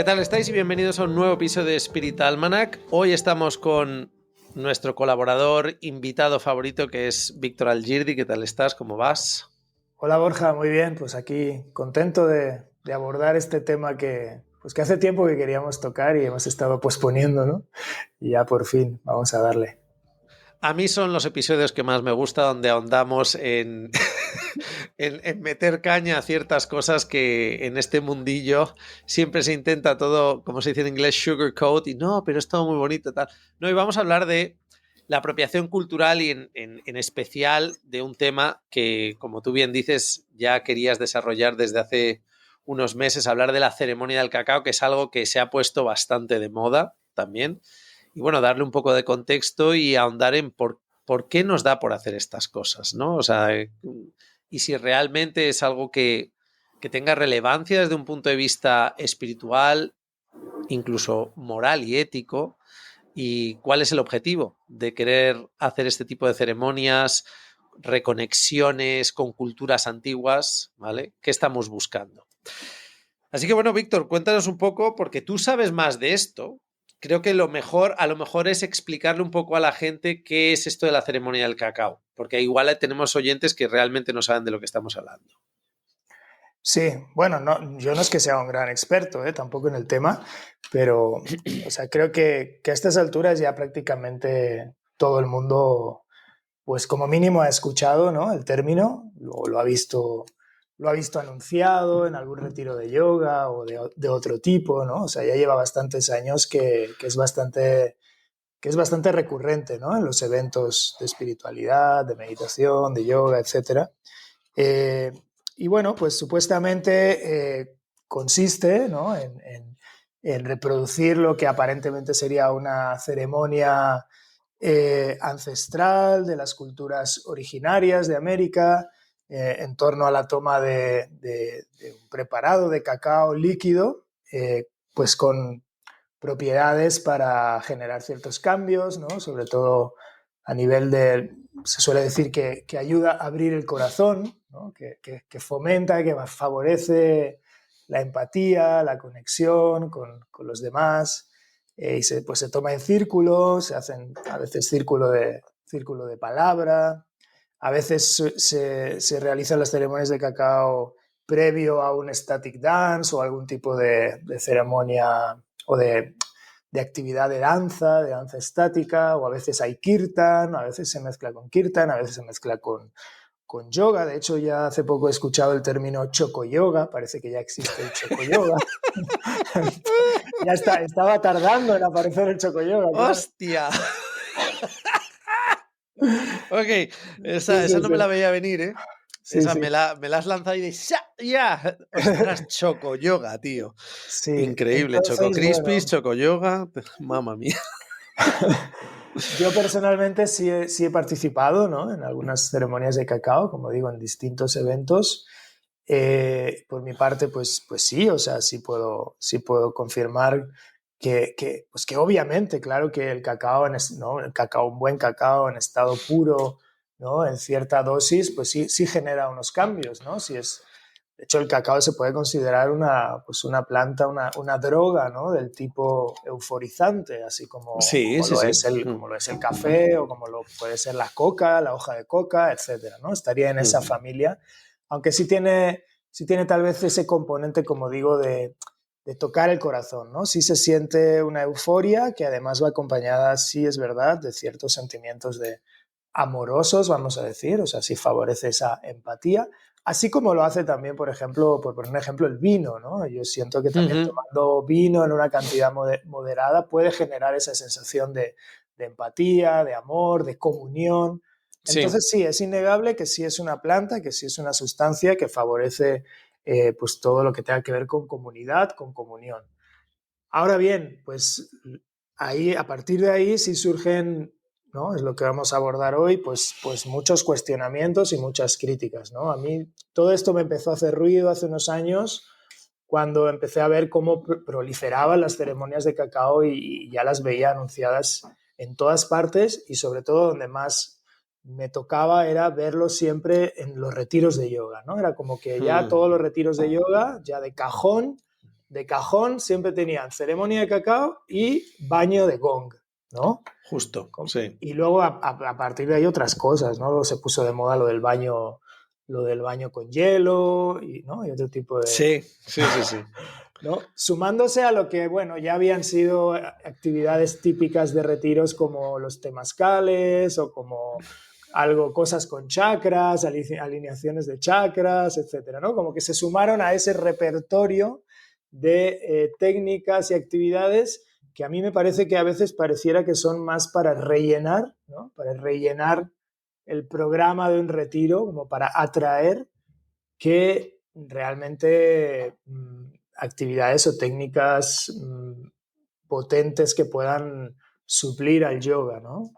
¿Qué tal estáis? Y bienvenidos a un nuevo episodio de Spirit Almanac. Hoy estamos con nuestro colaborador invitado favorito, que es Víctor Algirdi. ¿Qué tal estás? ¿Cómo vas? Hola Borja, muy bien, pues aquí contento de abordar este tema que hace tiempo que queríamos tocar y hemos estado posponiendo, ¿no? Y ya por fin vamos a darle. A mí son los episodios que más me gusta, donde ahondamos en, en meter caña a ciertas cosas que en este mundillo siempre se intenta todo, como se dice en inglés, sugarcoat, y no, pero es todo muy bonito, tal. No, y vamos a hablar de la apropiación cultural y en especial de un tema que, como tú bien dices, ya querías desarrollar desde hace unos meses, hablar de la ceremonia del cacao, que es algo que se ha puesto bastante de moda también. Y bueno, darle un poco de contexto y ahondar en por qué nos da por hacer estas cosas, ¿no? O sea, y si realmente es algo que tenga relevancia desde un punto de vista espiritual, incluso moral y ético, y cuál es el objetivo de querer hacer este tipo de ceremonias, reconexiones con culturas antiguas, ¿vale? ¿Qué estamos buscando? Así que bueno, Víctor, cuéntanos un poco, porque tú sabes más de esto. Creo que a lo mejor es explicarle un poco a la gente qué es esto de la ceremonia del cacao, porque igual tenemos oyentes que realmente no saben de lo que estamos hablando. Sí, bueno, no, yo no es que sea un gran experto, tampoco en el tema, pero o sea, creo que a estas alturas ya prácticamente todo el mundo, pues como mínimo ha escuchado, ¿no?, el término, lo ha visto anunciado en algún retiro de yoga o de otro tipo, ¿no? O sea, ya lleva bastantes años que es bastante recurrente, ¿no?, en los eventos de espiritualidad, de meditación, de yoga, etc. Eh, y bueno, pues supuestamente consiste, ¿no?, en reproducir lo que aparentemente sería una ceremonia ancestral de las culturas originarias de América, en torno a la toma de un preparado de cacao líquido, pues con propiedades para generar ciertos cambios, ¿no?, sobre todo a nivel de, se suele decir que ayuda a abrir el corazón, ¿no?, que fomenta, que favorece la empatía, la conexión con los demás, y pues se toma en círculo, se hacen a veces círculo de palabra, a veces se realizan las ceremonias de cacao previo a un static dance o algún tipo de ceremonia o de actividad de danza estática, o a veces hay kirtan, a veces se mezcla con kirtan, a veces se mezcla con yoga. De hecho, ya hace poco he escuchado el término choco yoga, parece que ya existe el choco yoga. Ya estaba tardando en aparecer el choco yoga, claro. ¡Hostia! Ok, Sí, esa sí, no me sí. la veía venir, ¿eh? Sí, Esa sí. me la has lanzado y de ¡ya! ¡Ostras, Choco Yoga, tío! Sí, Increíble. Choco entonces, Crispies, bueno, Choco Yoga. Mamma mía. yo personalmente sí he participado, ¿no?, en algunas ceremonias de cacao, como digo, en distintos eventos. Por mi parte, pues sí, o sea, sí puedo confirmar pues que obviamente, claro que el cacao, ¿no?, un buen cacao en estado puro, ¿no?, en cierta dosis, pues sí genera unos cambios, ¿no? De hecho, el cacao se puede considerar una planta, una droga, ¿no?, del tipo euforizante, así Sí, sí, sí. como lo es el café, o como lo puede ser la coca, la hoja de coca, etcétera, ¿no? Estaría en esa familia, aunque sí tiene tal vez ese componente, como digo, de tocar el corazón, ¿no? Sí se siente una euforia que además va acompañada, sí es verdad, de ciertos sentimientos amorosos, vamos a decir, o sea, sí favorece esa empatía, así como lo hace también, por ejemplo, por poner un ejemplo, el vino, ¿no? Yo siento que también tomando vino en una cantidad moderada puede generar esa sensación de empatía, de amor, de comunión. Sí. Entonces sí, es innegable que sí es una planta, que sí es una sustancia que favorece pues todo lo que tenga que ver con comunidad, con comunión. Ahora bien, pues ahí, a partir de ahí sí surgen, ¿no?, es lo que vamos a abordar hoy, pues muchos cuestionamientos y muchas críticas, ¿no? A mí todo esto me empezó a hacer ruido hace unos años, cuando empecé a ver cómo proliferaban las ceremonias de cacao y ya las veía anunciadas en todas partes, y sobre todo donde más me tocaba era verlo siempre en los retiros de yoga, ¿no? Era como que ya todos los retiros de yoga, ya de cajón, de cajón siempre tenían ceremonia de cacao y baño de gong, ¿no? Justo, sí. Y luego a partir de ahí otras cosas, ¿no? Luego se puso de moda lo del baño con hielo y, ¿no? Y otro tipo de... Sí, sí, sí, sí. ¿no? Sumándose a lo que, bueno, ya habían sido actividades típicas de retiros como los temazcales o como cosas con chakras, alineaciones de chakras, etcétera, ¿no? Como que se sumaron a ese repertorio de técnicas y actividades que a mí me parece que a veces pareciera que son más para rellenar, ¿no? Para rellenar el programa de un retiro, como para atraer, que realmente actividades o técnicas potentes que puedan suplir al yoga, ¿no?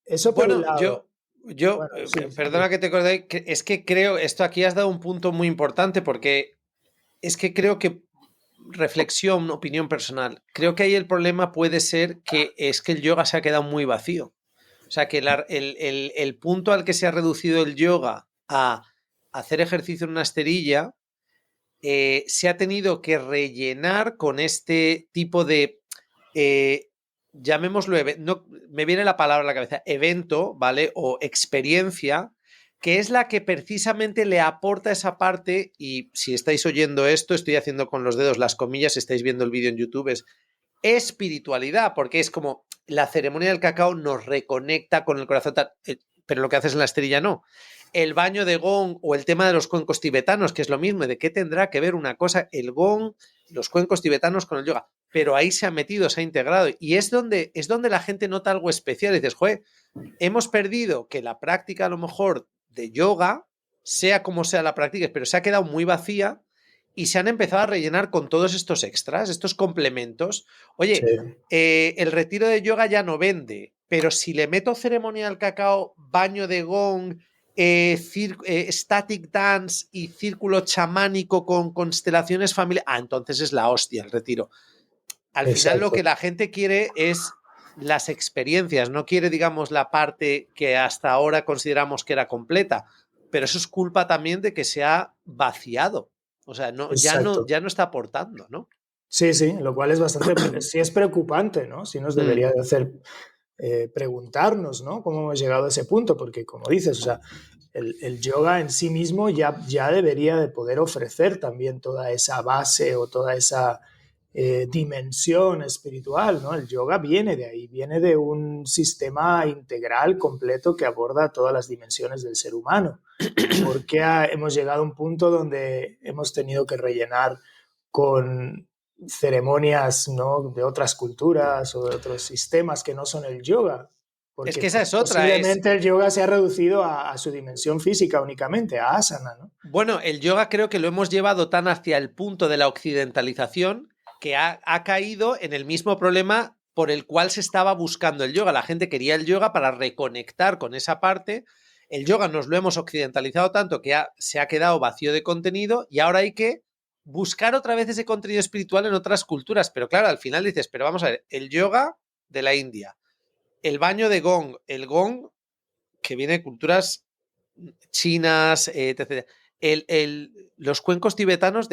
Eso por un Bueno, lado. Bueno, sí, perdona que te acordé, es que creo, esto aquí has dado un punto muy importante porque es que creo que, reflexión, opinión personal, creo que ahí el problema puede ser que es que el yoga se ha quedado muy vacío. O sea, que el punto al que se ha reducido el yoga a hacer ejercicio en una esterilla, se ha tenido que rellenar con este tipo de, llamémoslo, no, me viene la palabra a la cabeza, evento, ¿vale? O experiencia, que es la que precisamente le aporta esa parte, y si estáis oyendo esto, estoy haciendo con los dedos las comillas, si estáis viendo el vídeo en YouTube, es espiritualidad, porque es como la ceremonia del cacao nos reconecta con el corazón, pero lo que haces en la esterilla no. El baño de gong o el tema de los cuencos tibetanos, que es lo mismo, ¿de qué tendrá que ver una cosa, el gong, los cuencos tibetanos con el yoga? Pero ahí se ha metido, se ha integrado, y es donde la gente nota algo especial, y dices, joder, hemos perdido que la práctica a lo mejor de yoga, sea como sea la práctica, pero se ha quedado muy vacía y se han empezado a rellenar con todos estos extras, estos complementos. sí, Oye, el retiro de yoga ya no vende, pero si le meto ceremonia al cacao, baño de gong, static dance y círculo chamánico con constelaciones familiares, entonces es la hostia el retiro. Al final lo exacto. que la gente quiere es las experiencias, no quiere, digamos, la parte que hasta ahora consideramos que era completa, pero eso es culpa también de que se ha vaciado. O sea, no, Exacto. ya no está aportando, ¿no? Sí, sí, lo cual es bastante, sí es preocupante, ¿no? Sí nos Mm. debería de hacer preguntarnos, ¿no? ¿Cómo hemos llegado a ese punto? Porque, como dices, o sea, el yoga en sí mismo ya debería de poder ofrecer también toda esa base o toda esa dimensión espiritual, ¿no? El yoga viene de ahí, viene de un sistema integral completo que aborda todas las dimensiones del ser humano. ¿Por qué hemos llegado a un punto donde hemos tenido que rellenar con ceremonias, ¿no? De otras culturas o de otros sistemas que no son el yoga? Es Porque que esa es otra, es, posiblemente el yoga se ha reducido a su dimensión física únicamente, a asana, ¿no? bueno, el yoga creo que lo hemos llevado tan hacia el punto de la occidentalización que ha caído en el mismo problema por el cual se estaba buscando el yoga. La gente quería el yoga para reconectar con esa parte. El yoga nos lo hemos occidentalizado tanto que se ha quedado vacío de contenido y ahora hay que buscar otra vez ese contenido espiritual en otras culturas. Pero claro, al final dices, pero vamos a ver, el yoga de la India, el baño de gong, el gong que viene de culturas chinas, etc. Los cuencos tibetanos,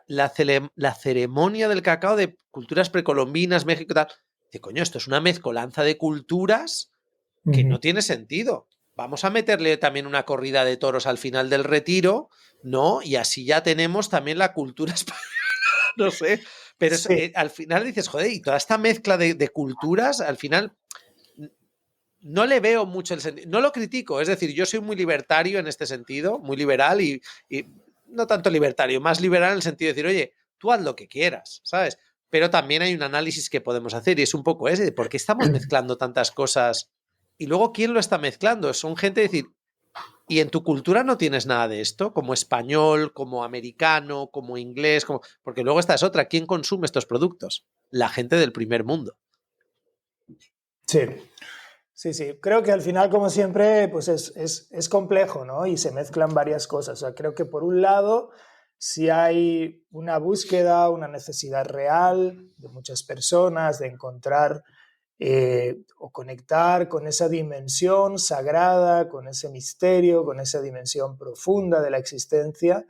la ceremonia del cacao de culturas precolombinas, México, tal. De coño, esto es una mezcolanza de culturas que no tiene sentido. Vamos a meterle también una corrida de toros al final del retiro, ¿no? Y así ya tenemos también la cultura española, no sé. Pero Sí, al final dices, joder, y toda esta mezcla de culturas, al final no le veo mucho el sentido. No lo critico, es decir, yo soy muy libertario en este sentido, muy liberal y no tanto libertario, más liberal en el sentido de decir, oye, tú haz lo que quieras, ¿sabes? Pero también hay un análisis que podemos hacer y es un poco ese de por qué estamos mezclando tantas cosas y luego quién lo está mezclando. Son gente de decir, ¿y en tu cultura no tienes nada de esto? Como español, como americano, como inglés, como... porque luego esta es otra, ¿quién consume estos productos? La gente del primer mundo. sí. Sí, sí, creo que al final, como siempre, pues es complejo, ¿no? Y se mezclan varias cosas. O sea, creo que por un lado, si hay una búsqueda, una necesidad real de muchas personas de encontrar o conectar con esa dimensión sagrada, con ese misterio, con esa dimensión profunda de la existencia,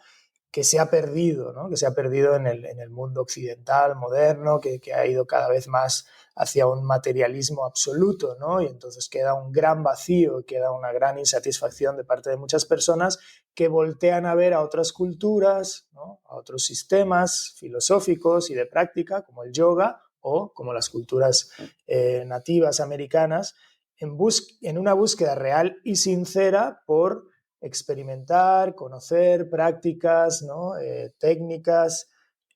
que se ha perdido, ¿no? Que se ha perdido en el mundo occidental, moderno, que ha ido cada vez más hacia un materialismo absoluto, ¿no? Y entonces queda un gran vacío, queda una gran insatisfacción de parte de muchas personas que voltean a ver a otras culturas, ¿no? A otros sistemas filosóficos y de práctica, como el yoga o como las culturas nativas americanas, en una búsqueda real y sincera por experimentar, conocer prácticas, ¿no? Técnicas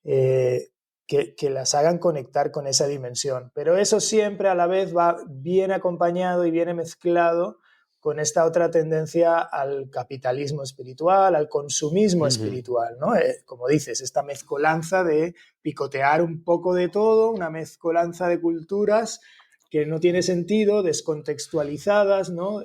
que las hagan conectar con esa dimensión. Pero eso siempre a la vez va bien acompañado y viene mezclado con esta otra tendencia al capitalismo espiritual, al consumismo espiritual, ¿no? Como dices, esta mezcolanza de picotear un poco de todo, una mezcolanza de culturas que no tiene sentido, descontextualizadas, ¿no?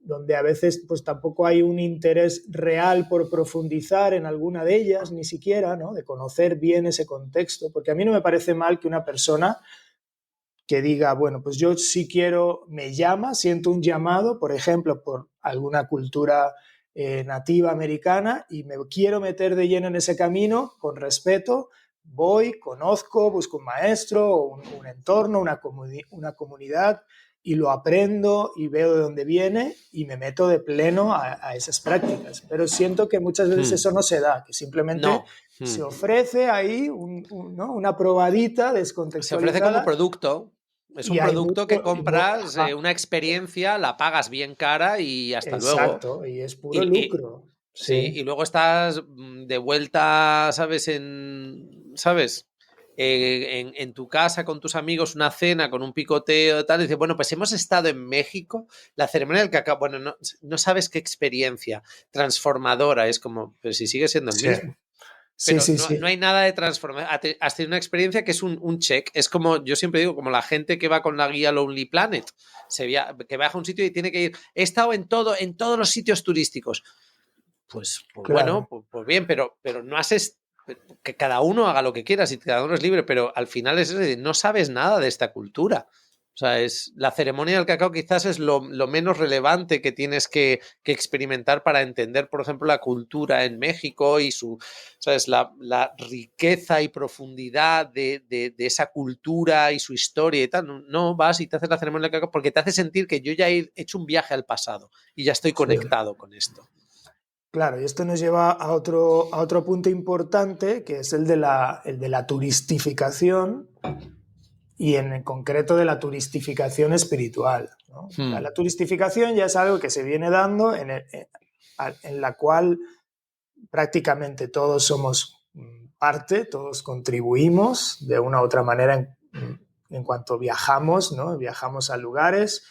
Donde a veces pues tampoco hay un interés real por profundizar en alguna de ellas, ni siquiera, ¿no? De conocer bien ese contexto, porque a mí no me parece mal que una persona que diga, bueno, pues yo sí quiero, me llama, siento un llamado, por ejemplo, por alguna cultura nativa americana y me quiero meter de lleno en ese camino con respeto, voy, conozco, busco un maestro, un entorno, una comunidad y lo aprendo y veo de dónde viene y me meto de pleno a esas prácticas. Pero siento que muchas veces eso no se da, que simplemente No. se ofrece ahí ¿no? Una probadita Se ofrece como descontextualizada producto. Es y un hay producto que mucho... compras, una experiencia, la pagas bien cara y hasta luego. Exacto, y es puro Y, lucro. sí, Sí, y luego estás de vuelta, ¿sabes? En tu casa con tus amigos, una cena con un picoteo y tal, y dices, bueno, pues hemos estado en México, la ceremonia del cacao, bueno, no sabes qué experiencia transformadora, es como, pero si sigue siendo el sí, mismo. sí, Pero sí, no sí. hay nada de transformación. Has tenido una experiencia que es un check. Es como, yo siempre digo, como la gente que va con la guía Lonely Planet, que viaja a un sitio y tiene que ir. He estado en todos los sitios turísticos. Pues bueno, Claro. pues bien, pero no haces que cada uno haga lo que quiera, si cada uno es libre, pero al final es decir, no sabes nada de esta cultura. O sea, es la ceremonia del cacao quizás es lo menos relevante que tienes que experimentar para entender, por ejemplo, la cultura en México y ¿sabes? La riqueza y profundidad de esa cultura y su historia y tal. No vas y te haces la ceremonia del cacao porque te hace sentir que yo ya he hecho un viaje al pasado y ya estoy Sí. conectado con esto. Claro, y esto nos lleva a otro punto importante, que es el de la turistificación y en concreto de la turistificación espiritual, ¿no? O sea, Hmm. la turistificación ya es algo que se viene dando en la cual prácticamente todos somos parte, todos contribuimos de una u otra manera en cuanto viajamos, ¿no? Viajamos a lugares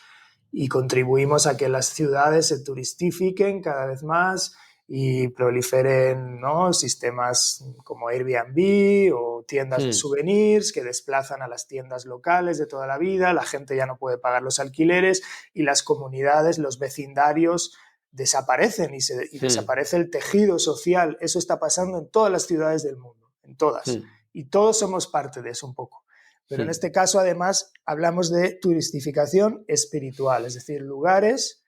y contribuimos a que las ciudades se turistifiquen cada vez más y proliferen, ¿no? Sistemas como Airbnb o tiendas de Hmm. souvenirs que desplazan a las tiendas locales de toda la vida, la gente ya no puede pagar los alquileres y las comunidades, los vecindarios desaparecen y Hmm. desaparece el tejido social. Eso está pasando en todas las ciudades del mundo, en todas. Hmm. Y todos somos parte de eso un poco. Pero en Hmm. este caso, además, hablamos de turistificación espiritual, es decir, lugares,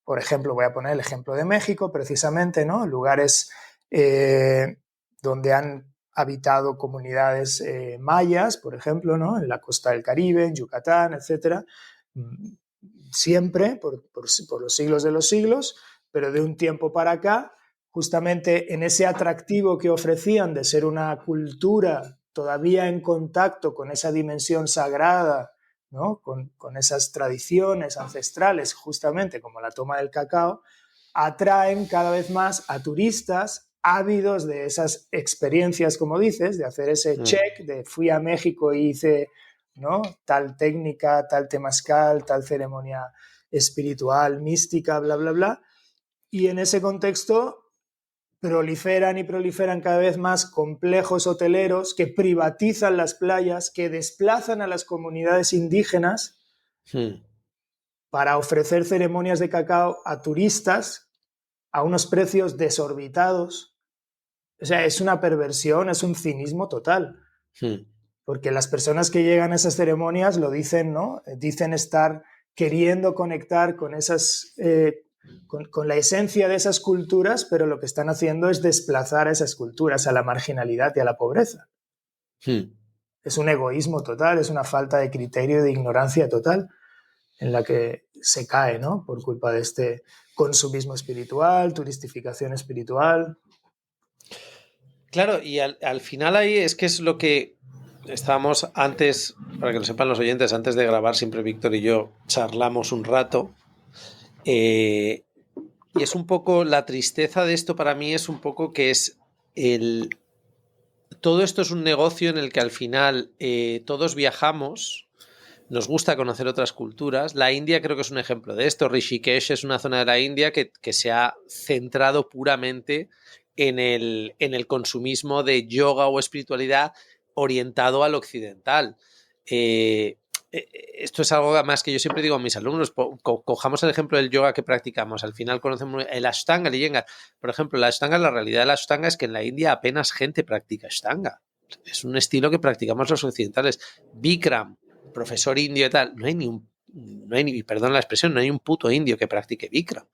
por ejemplo, voy a poner el ejemplo de México, precisamente, ¿no? Lugares donde han habitado comunidades mayas, por ejemplo, ¿no? En la costa del Caribe, en Yucatán, etcétera, siempre, por los siglos de los siglos, pero de un tiempo para acá, justamente en ese atractivo que ofrecían de ser una cultura todavía en contacto con esa dimensión sagrada, ¿no? Con esas tradiciones ancestrales, justamente como la toma del cacao, atraen cada vez más a turistas ávidos de esas experiencias, como dices, de hacer ese Hmm. check de fui a México y hice, ¿no? Tal técnica, tal temazcal, tal ceremonia espiritual, mística, bla, bla, bla. Y en ese contexto proliferan y proliferan cada vez más complejos hoteleros que privatizan las playas, que desplazan a las comunidades indígenas Hmm. para ofrecer ceremonias de cacao a turistas a unos precios desorbitados. O sea, es una perversión, es un cinismo total. Hmm. Porque las personas que llegan a esas ceremonias lo dicen, ¿no? Dicen estar queriendo conectar con esas con la esencia de esas culturas, pero lo que están haciendo es desplazar a esas culturas a la marginalidad y a la pobreza. Es un egoísmo total, es una falta de criterio y de ignorancia total en la que se cae, ¿no? Por culpa de este consumismo espiritual, turistificación espiritual. Claro, y al final ahí es que es lo que estábamos antes, para que lo sepan los oyentes, antes de grabar siempre Víctor y yo charlamos un rato. Y es un poco la tristeza de esto para mí es un poco que es el... Todo esto es un negocio en el que al final todos viajamos, nos gusta conocer otras culturas. La India creo que es un ejemplo de esto. Rishikesh es una zona de la India que se ha centrado puramente en el consumismo de yoga o espiritualidad orientado al occidental. Esto es algo más que yo siempre digo a mis alumnos, cojamos el ejemplo del yoga que practicamos, al final conocemos el Ashtanga, el Iyengar. Por ejemplo, la Ashtanga, la realidad de la Ashtanga es que en la India apenas gente practica Ashtanga. Es un estilo que practicamos los occidentales. Bikram, profesor indio y tal, no hay ni, perdón la expresión, no hay un puto indio que practique Bikram.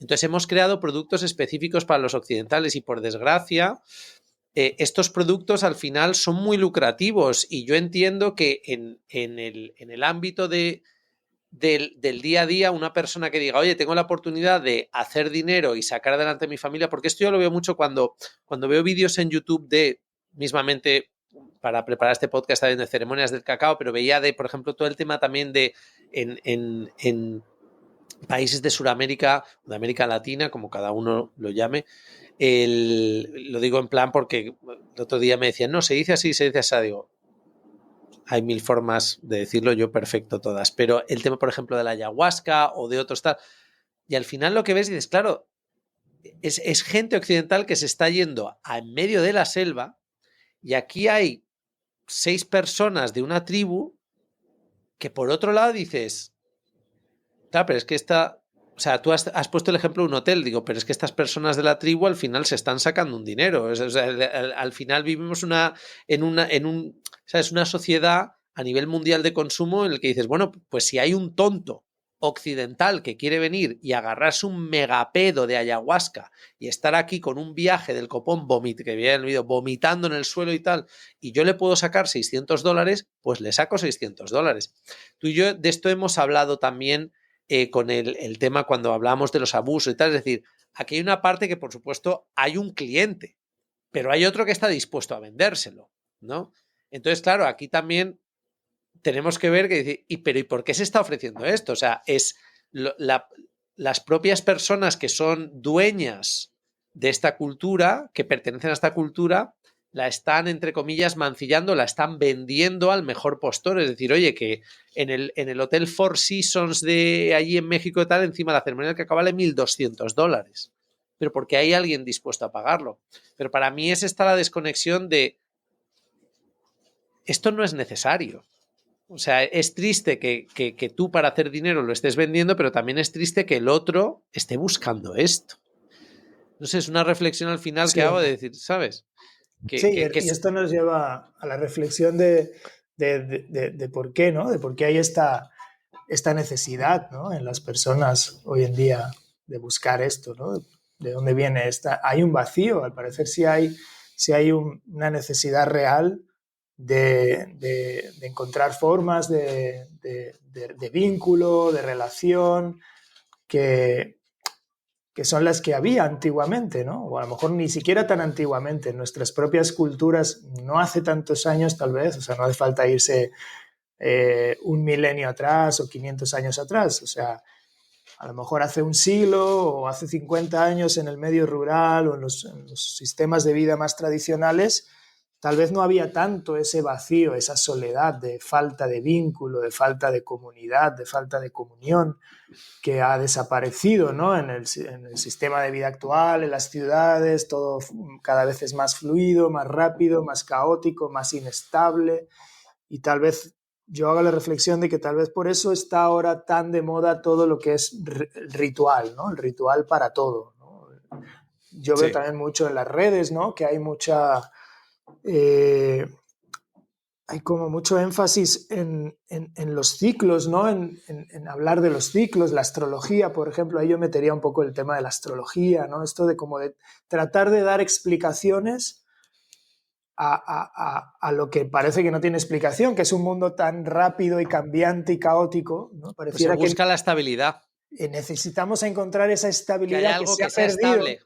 Entonces hemos creado productos específicos para los occidentales y por desgracia estos productos al final son muy lucrativos y yo entiendo que en el ámbito del día a día una persona que diga, oye, tengo la oportunidad de hacer dinero y sacar adelante a mi familia, porque esto yo lo veo mucho cuando veo vídeos en YouTube de, mismamente para preparar este podcast también de ceremonias del cacao, pero veía de, por ejemplo, todo el tema también de en países de Sudamérica, de América Latina, como cada uno lo llame, lo digo en plan porque el otro día me decían, no, se dice así, se dice así, digo, hay mil formas de decirlo, yo perfecto todas, pero el tema, por ejemplo, de la ayahuasca o de otros tal, y al final lo que ves y dices, claro, es gente occidental que se está yendo a en medio de la selva y aquí hay 6 personas de una tribu que por otro lado dices, claro, pero es que o sea, tú has puesto el ejemplo de un hotel, digo, pero es que estas personas de la tribu al final se están sacando un dinero. O sea, al final vivimos ¿sabes? Una sociedad a nivel mundial de consumo en el que dices, bueno, pues si hay un tonto occidental que quiere venir y agarrarse un megapedo de ayahuasca y estar aquí con un viaje del copón que veía en el vídeo, vomitando en el suelo y tal, y yo le puedo sacar $600, pues le saco $600. Tú y yo de esto hemos hablado también con el tema cuando hablamos de los abusos y tal. Es decir, aquí hay una parte que, por supuesto, hay un cliente, pero hay otro que está dispuesto a vendérselo, ¿no? Entonces, claro, aquí también tenemos que ver que decir, ¿y por qué se está ofreciendo esto? O sea, es las propias personas que son dueñas de esta cultura, que pertenecen a esta cultura, la están, entre comillas, mancillando, la están vendiendo al mejor postor. Es decir, oye, que en el Hotel Four Seasons de allí en México y tal, encima la ceremonia del cacao vale $1,200. Pero porque hay alguien dispuesto a pagarlo. Pero para mí es esta la desconexión de esto no es necesario. O sea, es triste que tú para hacer dinero lo estés vendiendo, pero también es triste que el otro esté buscando esto. No sé, es una reflexión al final Sí. que hago de decir, ¿sabes? Sí, y esto nos lleva a la reflexión de por qué, ¿no? De por qué hay esta necesidad, ¿no? En las personas hoy en día de buscar esto, ¿no? ¿De dónde viene esta? Hay un vacío, al parecer sí hay una necesidad real de encontrar formas de vínculo, de relación, que son las que había antiguamente, ¿no? O a lo mejor ni siquiera tan antiguamente, en nuestras propias culturas, no hace tantos años tal vez, o sea, no hace falta irse un milenio atrás o 500 años atrás, o sea, a lo mejor hace un siglo o hace 50 años en el medio rural o en los sistemas de vida más tradicionales, tal vez no había tanto ese vacío, esa soledad de falta de vínculo, de falta de comunidad, de falta de comunión, que ha desaparecido, ¿no? En el sistema de vida actual, en las ciudades, todo cada vez es más fluido, más rápido, más caótico, más inestable, y tal vez yo hago la reflexión de que tal vez por eso está ahora tan de moda todo lo que es ritual, ¿no? El ritual para todo, ¿no? Yo veo sí. también mucho en las redes, ¿no? Que hay hay como mucho énfasis en los ciclos, ¿no? En hablar de los ciclos, la astrología, por ejemplo, ahí yo metería un poco el tema de la astrología, ¿no? Esto de como de tratar de dar explicaciones a lo que parece que no tiene explicación, que es un mundo tan rápido y cambiante y caótico, ¿no? Pues se Pareciera que busca la estabilidad. necesitamos encontrar esa Que haya estabilidad que algo se que ha sea perdido. estable.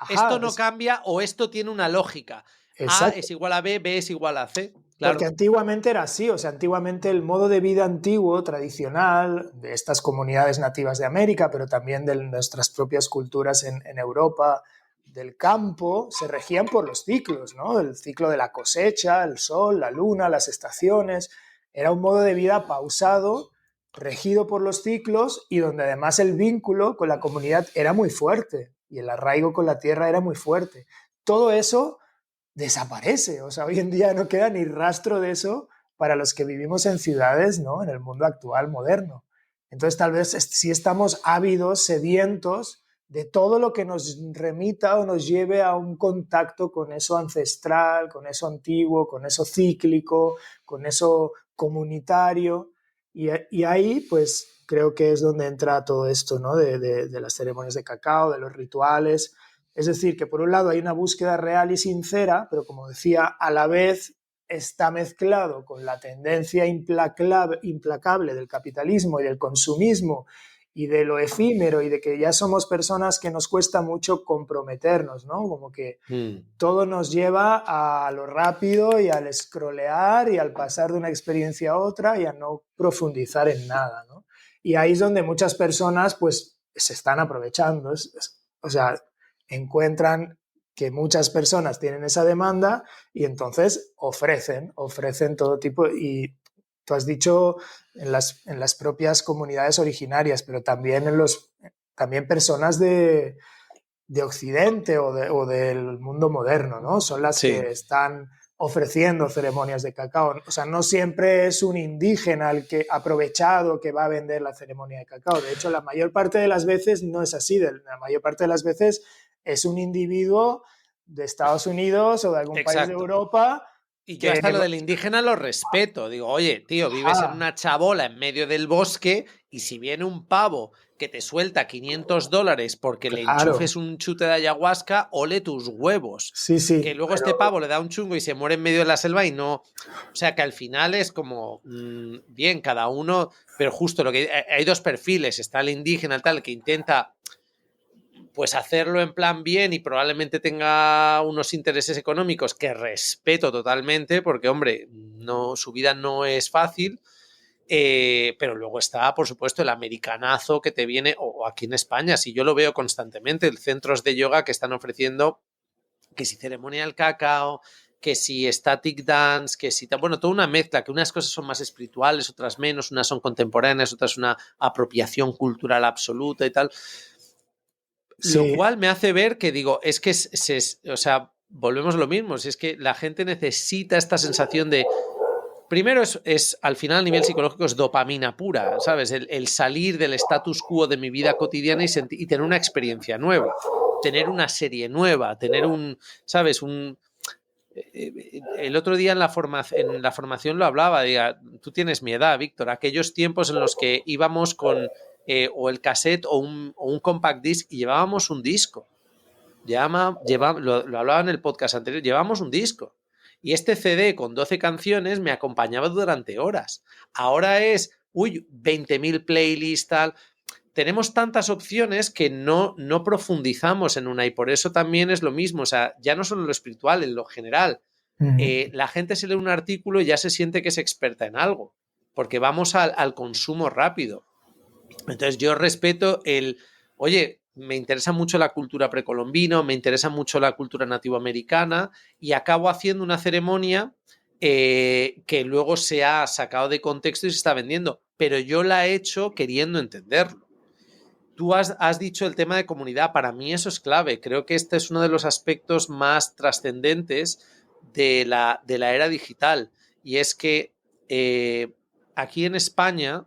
Esto Ajá, no cambia o esto tiene una lógica. A exacto. es igual a B, B es igual a C. Porque Claro. antiguamente era así, o sea, antiguamente el modo de vida antiguo, tradicional, de estas comunidades nativas de América, pero también de nuestras propias culturas en Europa, del campo, se regían por los ciclos, ¿no? El ciclo de la cosecha, el sol, la luna, las estaciones. Era un modo de vida pausado, regido por los ciclos y donde además el vínculo con la comunidad era muy fuerte y el arraigo con la tierra era muy fuerte. Todo eso desaparece. O sea, hoy en día no queda ni rastro de eso para los que vivimos en ciudades, ¿no? En el mundo actual moderno. Entonces, tal vez sí estamos ávidos, sedientos de todo lo que nos remita o nos lleve a un contacto con eso ancestral, con eso antiguo, con eso cíclico, con eso comunitario. Y ahí, pues, creo que es donde entra todo esto, ¿no? De las ceremonias de cacao, de los rituales. Es decir, que por un lado hay una búsqueda real y sincera, pero como decía, a la vez está mezclado con la tendencia implacable del capitalismo y del consumismo y de lo efímero y de que ya somos personas que nos cuesta mucho comprometernos, ¿no? Como que todo nos lleva a lo rápido y al scrollear y al pasar de una experiencia a otra y a no profundizar en nada, ¿no? Y ahí es donde muchas personas pues se están aprovechando, o sea, encuentran que muchas personas tienen esa demanda y entonces ofrecen todo tipo y tú has dicho en las propias comunidades originarias, pero también también personas de Occidente o del mundo moderno, ¿no? Son las Sí. que están ofreciendo ceremonias de cacao. O sea, no siempre es un indígena el que aprovechado que va a vender la ceremonia de cacao. De hecho, la mayor parte de las veces no es así. La mayor parte de las veces es un individuo de Estados Unidos o de algún país de Exacto. Europa Y yo que... hasta lo del indígena lo respeto. Digo, oye, tío, vives en una chabola en medio del bosque y si viene un pavo que te suelta $500 porque le Claro, enchufes un chute de ayahuasca, ole tus huevos. sí, Que sí, luego pero este pavo le da un chungo y se muere en medio de la selva y no... O sea, que al final es como, bien, cada uno... Pero justo lo que... Hay dos perfiles. Está el indígena, el tal, que intenta pues hacerlo en plan bien y probablemente tenga unos intereses económicos que respeto totalmente, porque, hombre, no, su vida no es fácil, pero luego está, por supuesto, el americanazo que te viene, o aquí en España, si yo lo veo constantemente, centros de yoga que están ofreciendo que si ceremonia del cacao, que si static dance, que si... Bueno, toda una mezcla, que unas cosas son más espirituales, otras menos, unas son contemporáneas, otras una apropiación cultural absoluta y tal. Lo sí, cual me hace ver que digo, es que, o sea, volvemos a lo mismo, si es que la gente necesita esta sensación de, primero al final a nivel psicológico es dopamina pura, ¿sabes? El salir del status quo de mi vida cotidiana y tener una experiencia nueva, tener una serie nueva, tener ¿sabes? El otro día en la formación lo hablaba, diga, tú tienes mi edad, Víctor, aquellos tiempos en los que íbamos con o el cassette o un compact disc y llevábamos un disco. Lo hablaba en el podcast anterior, llevábamos un disco. Y este CD con 12 canciones me acompañaba durante horas. Ahora es, 20.000 playlists, tal. Tenemos tantas opciones que no profundizamos en una y por eso también es lo mismo. O sea, ya no solo en lo espiritual, en lo general. La gente se lee un artículo y ya se siente que es experta en algo, porque vamos al consumo rápido. Entonces yo respeto oye, me interesa mucho la cultura precolombina, me interesa mucho la cultura nativoamericana y acabo haciendo una ceremonia que luego se ha sacado de contexto y se está vendiendo, pero yo la he hecho queriendo entenderlo. Tú has dicho el tema de comunidad, para mí eso es clave, creo que este es uno de los aspectos más trascendentes de la era digital y es que aquí en España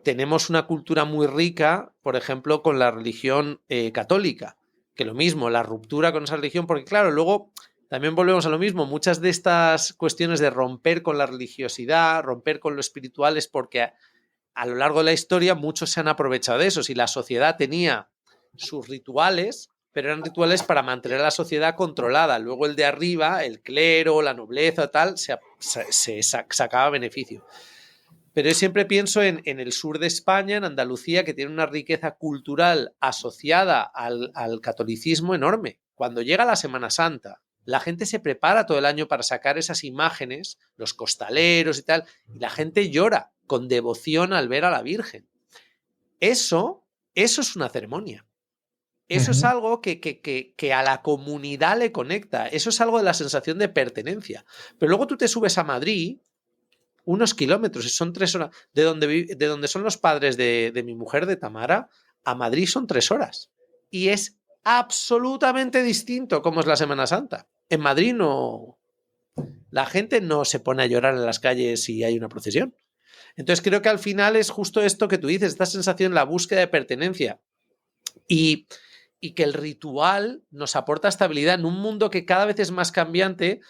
tenemos una cultura muy rica, por ejemplo, con la religión católica, que lo mismo, la ruptura con esa religión, porque claro, luego también volvemos a lo mismo. Muchas de estas cuestiones de romper con la religiosidad, romper con lo espiritual, es porque a lo largo de la historia muchos se han aprovechado de eso. Si la sociedad tenía sus rituales, pero eran rituales para mantener a la sociedad controlada. Luego el de arriba, el clero, la nobleza, tal, se sacaba beneficio. Pero yo siempre pienso en el sur de España, en Andalucía, que tiene una riqueza cultural asociada al catolicismo enorme. Cuando llega la Semana Santa, la gente se prepara todo el año para sacar esas imágenes, los costaleros y tal, y la gente llora con devoción al ver a la Virgen. Eso es una ceremonia. Eso es algo que a la comunidad le conecta. Eso es algo de la sensación de pertenencia. Pero luego tú te subes a Madrid unos kilómetros y son 3 horas. De donde son los padres de mi mujer, de Tamara, a Madrid son 3 horas. Y es absolutamente distinto como es la Semana Santa. En Madrid no. La gente no se pone a llorar en las calles si hay una procesión. Entonces creo que al final es justo esto que tú dices, esta sensación, la búsqueda de pertenencia. Y que el ritual nos aporta estabilidad en un mundo que cada vez es más cambiante.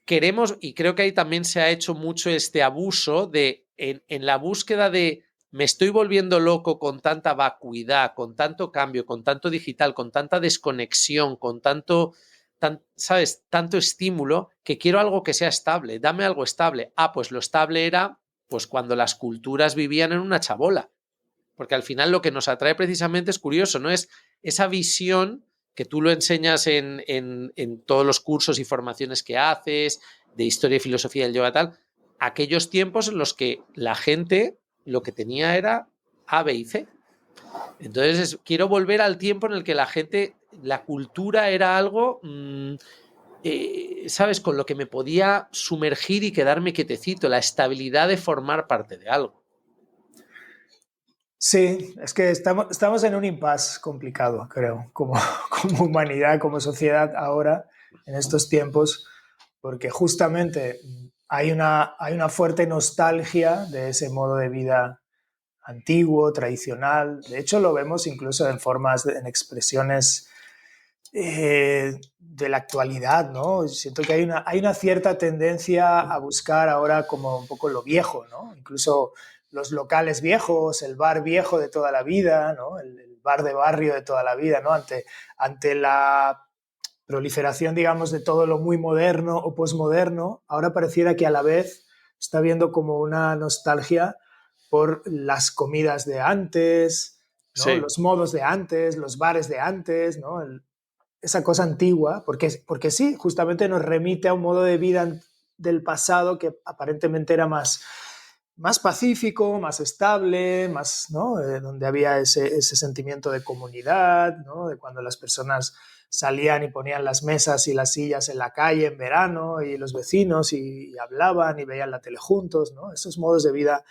Queremos, y creo que ahí también se ha hecho mucho este abuso de en la búsqueda de me estoy volviendo loco con tanta vacuidad, con tanto cambio, con tanto digital, con tanta desconexión, con tanto, ¿sabes? Tanto estímulo, que quiero algo que sea estable. Dame algo estable. Ah, pues lo estable era pues cuando las culturas vivían en una chabola. Porque al final lo que nos atrae precisamente es curioso, ¿no? Es esa visión que tú lo enseñas en todos los cursos y formaciones que haces, de historia y filosofía del yoga tal, aquellos tiempos en los que la gente lo que tenía era A, B y C. Entonces quiero volver al tiempo en el que la gente, la cultura era algo, ¿sabes? Con lo que me podía sumergir y quedarme quietecito, la estabilidad de formar parte de algo. Sí, es que estamos en un impasse complicado, creo, como humanidad, como sociedad ahora, en estos tiempos, porque justamente hay una fuerte nostalgia de ese modo de vida antiguo, tradicional. De hecho, lo vemos incluso en formas, en expresiones de la actualidad, ¿no? Siento que hay una cierta tendencia a buscar ahora como un poco lo viejo, ¿no? Incluso los locales viejos, el bar viejo de toda la vida, ¿no? El bar de barrio de toda la vida, ¿no? Ante la proliferación, digamos, de todo lo muy moderno o posmoderno, ahora pareciera que a la vez está habiendo como una nostalgia por las comidas de antes, ¿no? Sí. Los modos de antes, los bares de antes, ¿no? Esa cosa antigua, porque sí, justamente nos remite a un modo de vida del pasado que aparentemente era más pacífico, más estable, más, ¿no? Donde había ese sentimiento de comunidad, ¿no? De cuando las personas salían y ponían las mesas y las sillas en la calle en verano y los vecinos y hablaban y veían la tele juntos, ¿no? Esos modos de vida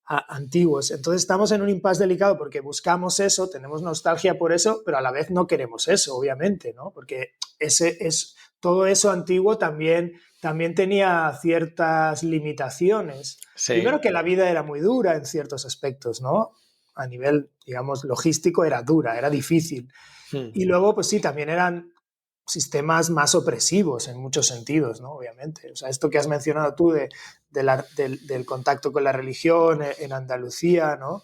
antiguos. Entonces estamos en un impasse delicado porque buscamos eso, tenemos nostalgia por eso, pero a la vez no queremos eso, obviamente, ¿no? Porque todo eso antiguo también tenía ciertas limitaciones. Sí. Primero que la vida era muy dura en ciertos aspectos, ¿no? A nivel, digamos, logístico era dura, era difícil. Y luego, pues sí, también eran sistemas más opresivos en muchos sentidos, ¿no? Obviamente. O sea, esto que has mencionado tú del contacto con la religión en Andalucía, ¿no?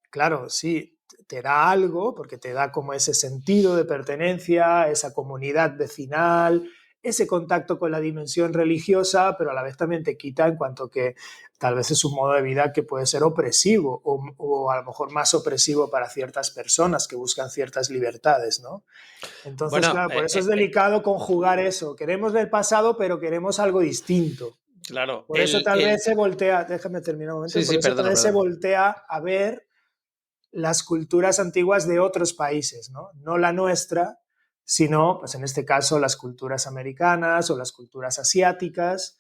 Claro, sí, te da algo, porque te da como ese sentido de pertenencia, esa comunidad vecinal, ese contacto con la dimensión religiosa, pero a la vez también te quita en cuanto que tal vez es un modo de vida que puede ser opresivo o a lo mejor más opresivo para ciertas personas que buscan ciertas libertades, ¿no? Entonces, Bueno, claro, por eso es delicado conjugar eso. Queremos del pasado, pero queremos algo distinto. claro. Por eso tal vez se voltea, déjame terminar un momento, Sí, por sí, eso tal perdona, vez se perdona. voltea a ver las culturas antiguas de otros países, ¿no? No la nuestra, sino, pues en este caso, las culturas americanas o las culturas asiáticas,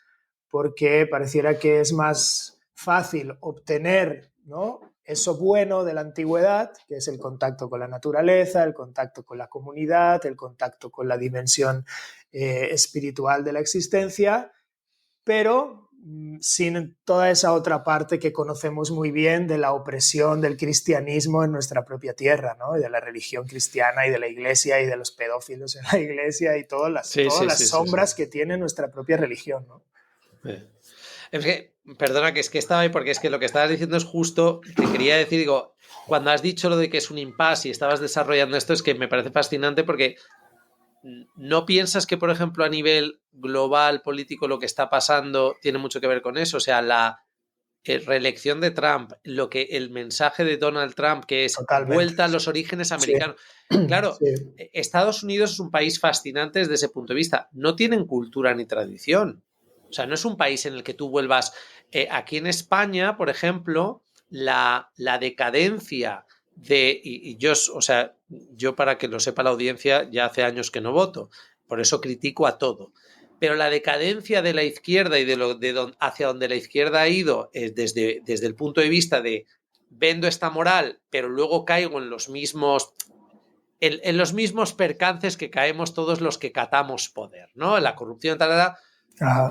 porque pareciera que es más fácil obtener, ¿no? Eso bueno de la antigüedad, que es el contacto con la naturaleza, el contacto con la comunidad, el contacto con la dimensión espiritual de la existencia, pero sin toda esa otra parte que conocemos muy bien de la opresión del cristianismo en nuestra propia tierra, ¿no? Y de la religión cristiana y de la iglesia y de los pedófilos en la iglesia y todas las sombras que tiene nuestra propia religión, ¿no? Es que, perdona, que es que estaba ahí porque es que lo que estabas diciendo es justo, te quería decir, digo, cuando has dicho lo de que es un impasse y estabas desarrollando esto, es que me parece fascinante porque ¿no piensas que, por ejemplo, a nivel global, político, lo que está pasando tiene mucho que ver con eso? O sea, la reelección de Trump, el mensaje de Donald Trump, que es Totalmente. vuelta a los orígenes americanos. Sí. Claro, sí. Estados Unidos es un país fascinante desde ese punto de vista. No tienen cultura ni tradición. O sea, no es un país en el que tú vuelvas... aquí en España, por ejemplo, la decadencia y yo, o sea, yo para que lo sepa la audiencia, ya hace años que no voto, por eso critico a todo. Pero la decadencia de la izquierda y hacia donde la izquierda ha ido desde el punto de vista de vendo esta moral, pero luego caigo en los mismos percances que caemos todos los que catamos poder, ¿no? La corrupción, tal.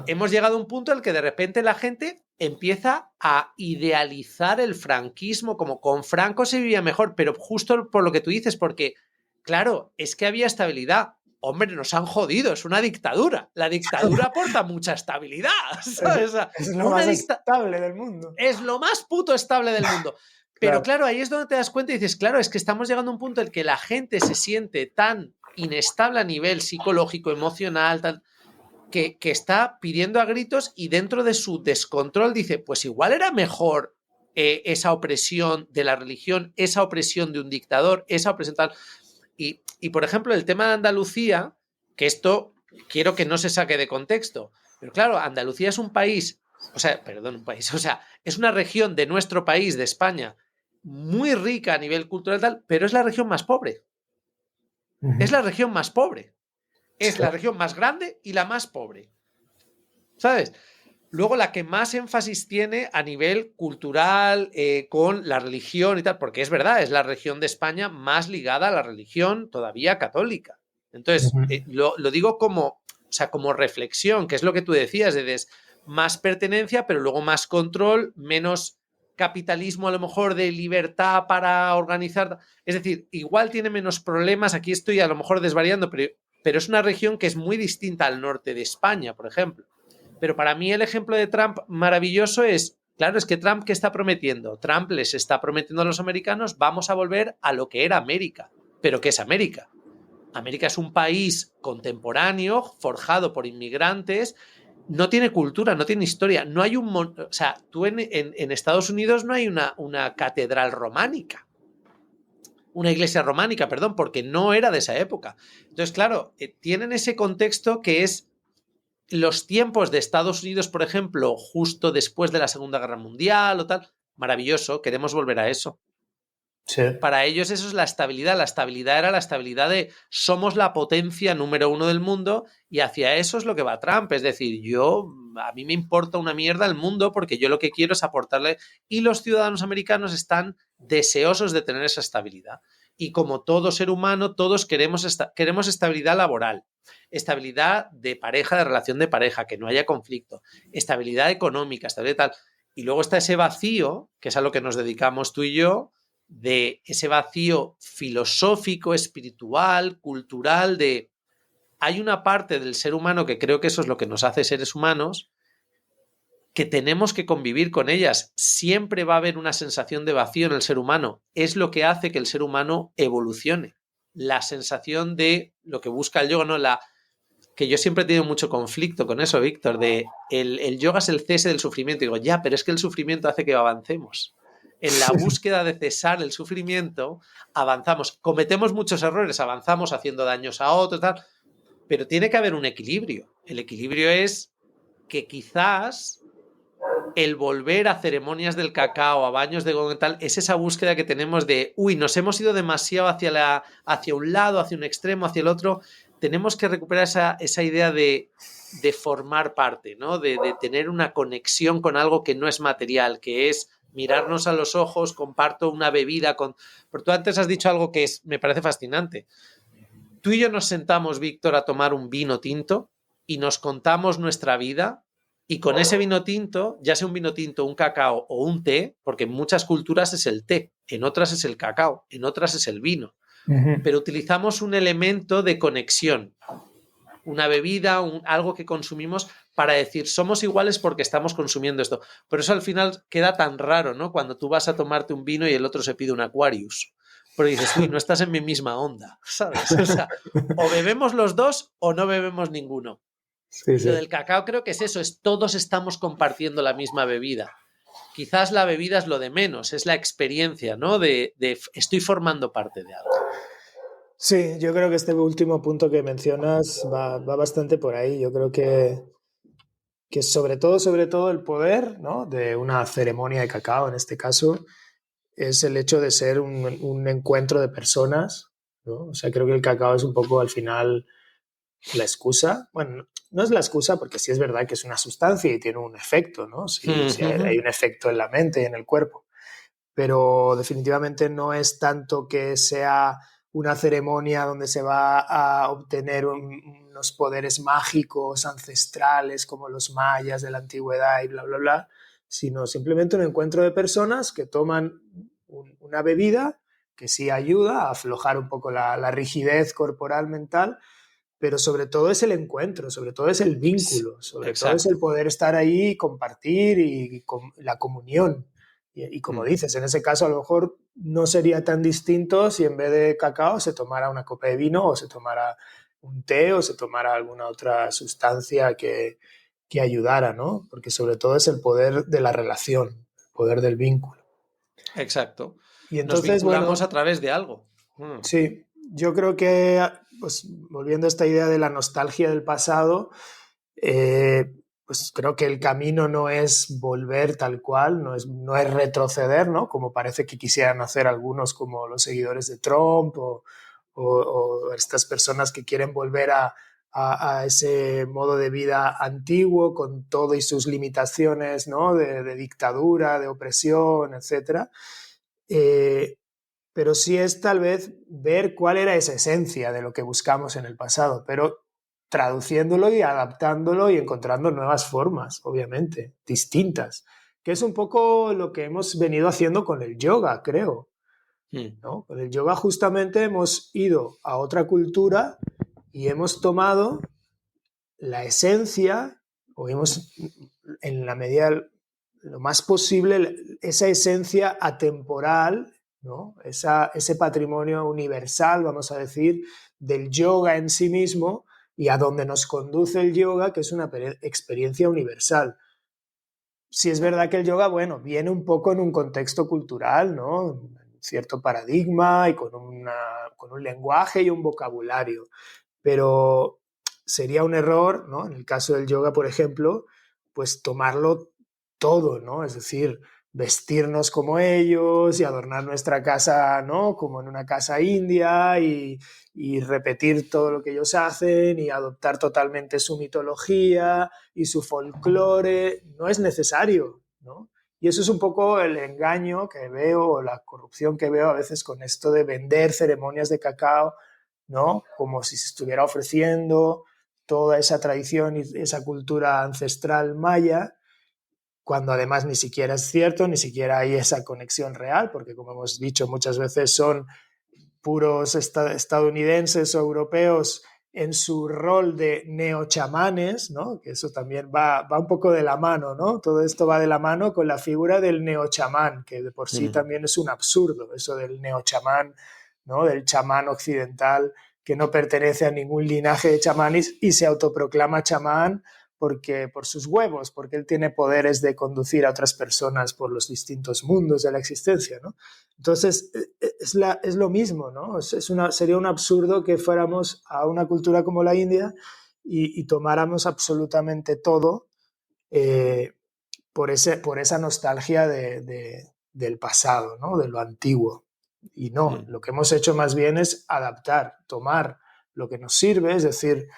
Hemos llegado a un punto en el que de repente la gente empieza a idealizar el franquismo, como con Franco se vivía mejor, pero justo por lo que tú dices, porque, claro, es que había estabilidad. Hombre, nos han jodido, es una dictadura. La dictadura aporta mucha estabilidad, ¿sabes? Es lo más estable del mundo. Es lo más puto estable del mundo. Pero claro, ahí es donde te das cuenta y dices, claro, es que estamos llegando a un punto en el que la gente se siente tan inestable a nivel psicológico, emocional, tal, que está pidiendo a gritos y dentro de su descontrol dice, pues igual era mejor esa opresión de la religión, esa opresión de un dictador, esa opresión tal. Y, por ejemplo, el tema de Andalucía, que esto quiero que no se saque de contexto, pero claro, Andalucía es un país, es una región de nuestro país, de España, muy rica a nivel cultural tal, pero es la región más pobre. Es la región más pobre. Es la región más grande y la más pobre. ¿Sabes? Luego la que más énfasis tiene a nivel cultural, con la religión y tal, porque es verdad, es la región de España más ligada a la religión todavía católica. Entonces, lo digo como reflexión, que es lo que tú decías, de más pertenencia, pero luego más control, menos capitalismo a lo mejor de libertad para organizar. Es decir, igual tiene menos problemas, aquí estoy a lo mejor desvariando, pero es una región que es muy distinta al norte de España, por ejemplo. Pero para mí el ejemplo de Trump maravilloso es, claro, es que Trump, ¿qué está prometiendo? Trump les está prometiendo a los americanos, vamos a volver a lo que era América. ¿Pero qué es América? América es un país contemporáneo, forjado por inmigrantes, no tiene cultura, no tiene historia, no hay o sea, tú en Estados Unidos no hay una catedral románica. Una iglesia románica, perdón, porque no era de esa época. Entonces, claro, tienen ese contexto que es los tiempos de Estados Unidos, por ejemplo, justo después de la Segunda Guerra Mundial o tal, maravilloso, queremos volver a eso. Sí. Para ellos eso es la estabilidad. La estabilidad era la estabilidad de somos la potencia número uno del mundo y hacia eso es lo que va Trump. Es decir, a mí me importa una mierda el mundo porque yo lo que quiero es aportarle y los ciudadanos americanos están deseosos de tener esa estabilidad. Y como todo ser humano, todos queremos estabilidad laboral, estabilidad de pareja, de relación de pareja, que no haya conflicto, estabilidad económica, estabilidad tal. Y luego está ese vacío, que es a lo que nos dedicamos tú y yo, de ese vacío filosófico, espiritual, cultural, de hay una parte del ser humano que creo que eso es lo que nos hace seres humanos, que tenemos que convivir con ellas. Siempre va a haber una sensación de vacío en el ser humano. Es lo que hace que el ser humano evolucione. La sensación de lo que busca el yoga, ¿no? Que yo siempre he tenido mucho conflicto con eso, Víctor, de el yoga es el cese del sufrimiento. Y digo, ya, pero es que el sufrimiento hace que avancemos. En la búsqueda de cesar el sufrimiento, avanzamos. Cometemos muchos errores, avanzamos haciendo daños a otros, tal, pero tiene que haber un equilibrio. El equilibrio es que quizás el volver a ceremonias del cacao, a baños de gong y tal, es esa búsqueda que tenemos de, nos hemos ido demasiado hacia un lado, hacia un extremo, hacia el otro. Tenemos que recuperar esa idea de formar parte, ¿no? De tener una conexión con algo que no es material, que es mirarnos a los ojos, comparto una bebida con... Pero tú antes has dicho algo que me parece fascinante. Tú y yo nos sentamos, Víctor, a tomar un vino tinto y nos contamos nuestra vida Y con ese vino tinto, ya sea un vino tinto, un cacao o un té, porque en muchas culturas es el té, en otras es el cacao, en otras es el vino, Ujú. pero utilizamos un elemento de conexión, una bebida, algo que consumimos para decir somos iguales porque estamos consumiendo esto. Por eso al final queda tan raro, ¿no? Cuando tú vas a tomarte un vino y el otro se pide un Aquarius. Pero dices, uy, no estás en mi misma onda, ¿sabes? O sea, o bebemos los dos o no bebemos ninguno. Sí, Y lo sí. del cacao creo que es eso, es todos estamos compartiendo la misma bebida. Quizás la bebida es lo de menos, es la experiencia, ¿no? De estoy formando parte de algo. Sí, yo creo que este último punto que mencionas va bastante por ahí. Yo creo que sobre todo el poder, ¿no?, de una ceremonia de cacao, en este caso, es el hecho de ser un encuentro de personas, ¿no? O sea, creo que el cacao es un poco al final la excusa. Bueno, no es la excusa porque sí es verdad que es una sustancia y tiene un efecto, ¿no? Sí hay un efecto en la mente y en el cuerpo, pero definitivamente no es tanto que sea una ceremonia donde se va a obtener unos poderes mágicos ancestrales como los mayas de la antigüedad y bla, bla, bla, sino simplemente un encuentro de personas que toman una bebida que sí ayuda a aflojar un poco la rigidez corporal mental, pero sobre todo es el encuentro, sobre todo es el vínculo, sobre todo es el Exacto. poder estar ahí y compartir y la comunión. Y como dices, en ese caso a lo mejor no sería tan distinto si en vez de cacao se tomara una copa de vino o se tomara un té o se tomara alguna otra sustancia que ayudara, ¿no? Porque sobre todo es el poder de la relación, el poder del vínculo. Exacto. Y Nos entonces, vinculamos bueno, a través de algo. sí, yo creo que, pues, volviendo a esta idea de la nostalgia del pasado, pues creo que el camino no es volver tal cual, no es retroceder, ¿no? Como parece que quisieran hacer algunos, como los seguidores de Trump o estas personas que quieren volver a ese modo de vida antiguo con todo y sus limitaciones, ¿no? De dictadura, de opresión, etcétera. Eh, pero sí es tal vez ver cuál era esa esencia de lo que buscamos en el pasado, pero traduciéndolo y adaptándolo y encontrando nuevas formas, obviamente, distintas, que es un poco lo que hemos venido haciendo con el yoga, creo, Mm. ¿no? Con el yoga justamente hemos ido a otra cultura y hemos tomado la esencia, o hemos, en la medida lo más posible, esa esencia atemporal, ¿no? Ese patrimonio universal, vamos a decir, del yoga en sí mismo y a donde nos conduce el yoga, que es una experiencia universal. Si es verdad que el yoga, bueno, viene un poco en un contexto cultural, ¿no? Un cierto paradigma y con un lenguaje y un vocabulario, pero sería un error, ¿no? En el caso del yoga, por ejemplo, pues tomarlo todo, ¿no? Es decir, vestirnos como ellos y adornar nuestra casa, ¿no? Como en una casa india y repetir todo lo que ellos hacen y adoptar totalmente su mitología y su folclore. No es necesario, ¿no? Y eso es un poco el engaño que veo o la corrupción que veo a veces con esto de vender ceremonias de cacao, ¿no? Como si se estuviera ofreciendo toda esa tradición y esa cultura ancestral maya, cuando además ni siquiera es cierto, ni siquiera hay esa conexión real, porque como hemos dicho muchas veces son puros estadounidenses o europeos en su rol de neochamanes, ¿no? Que eso también va un poco de la mano, ¿no? Todo esto va de la mano con la figura del neochamán, que de por sí Mm. también es un absurdo, eso del neochamán, ¿no? Del chamán occidental que no pertenece a ningún linaje de chamanes y se autoproclama chamán porque por sus huevos, porque él tiene poderes de conducir a otras personas por los distintos mundos de la existencia, ¿no? Entonces, es lo mismo, ¿no? Sería un absurdo que fuéramos a una cultura como la India y tomáramos absolutamente todo eh, por esa nostalgia del pasado, ¿no? De lo antiguo. Y no, Mm. lo que hemos hecho más bien es adaptar, tomar lo que nos sirve, es decir,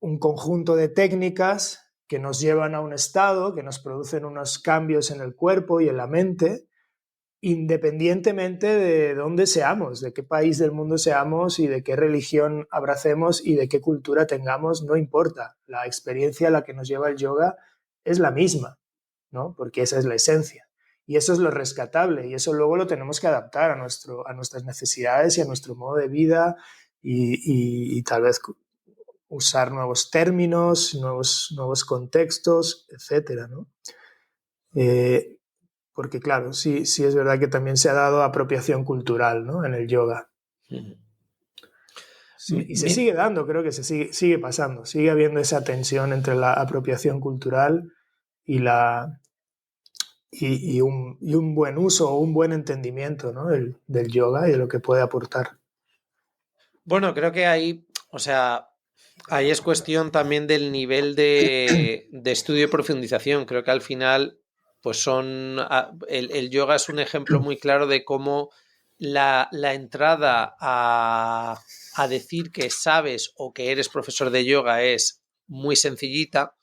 un conjunto de técnicas que nos llevan a un estado, que nos producen unos cambios en el cuerpo y en la mente, independientemente de dónde seamos, de qué país del mundo seamos y de qué religión abracemos y de qué cultura tengamos, no importa. La experiencia a la que nos lleva el yoga es la misma, ¿no? Porque esa es la esencia. Y eso es lo rescatable y eso luego lo tenemos que adaptar a nuestras necesidades y a nuestro modo de vida y tal vez usar nuevos términos, nuevos contextos, etcétera, ¿no? Porque claro, sí es verdad que también se ha dado apropiación cultural, ¿no? En el yoga. Sí, y se sigue dando, creo que sigue pasando, sigue habiendo esa tensión entre la apropiación cultural y, y un buen uso o un buen entendimiento, ¿no? del yoga y de lo que puede aportar. Bueno, creo que ahí, o sea, ahí es cuestión también del nivel de estudio y profundización. Creo que al final, pues el yoga es un ejemplo muy claro de cómo la entrada a decir que sabes o que eres profesor de yoga es muy sencillita,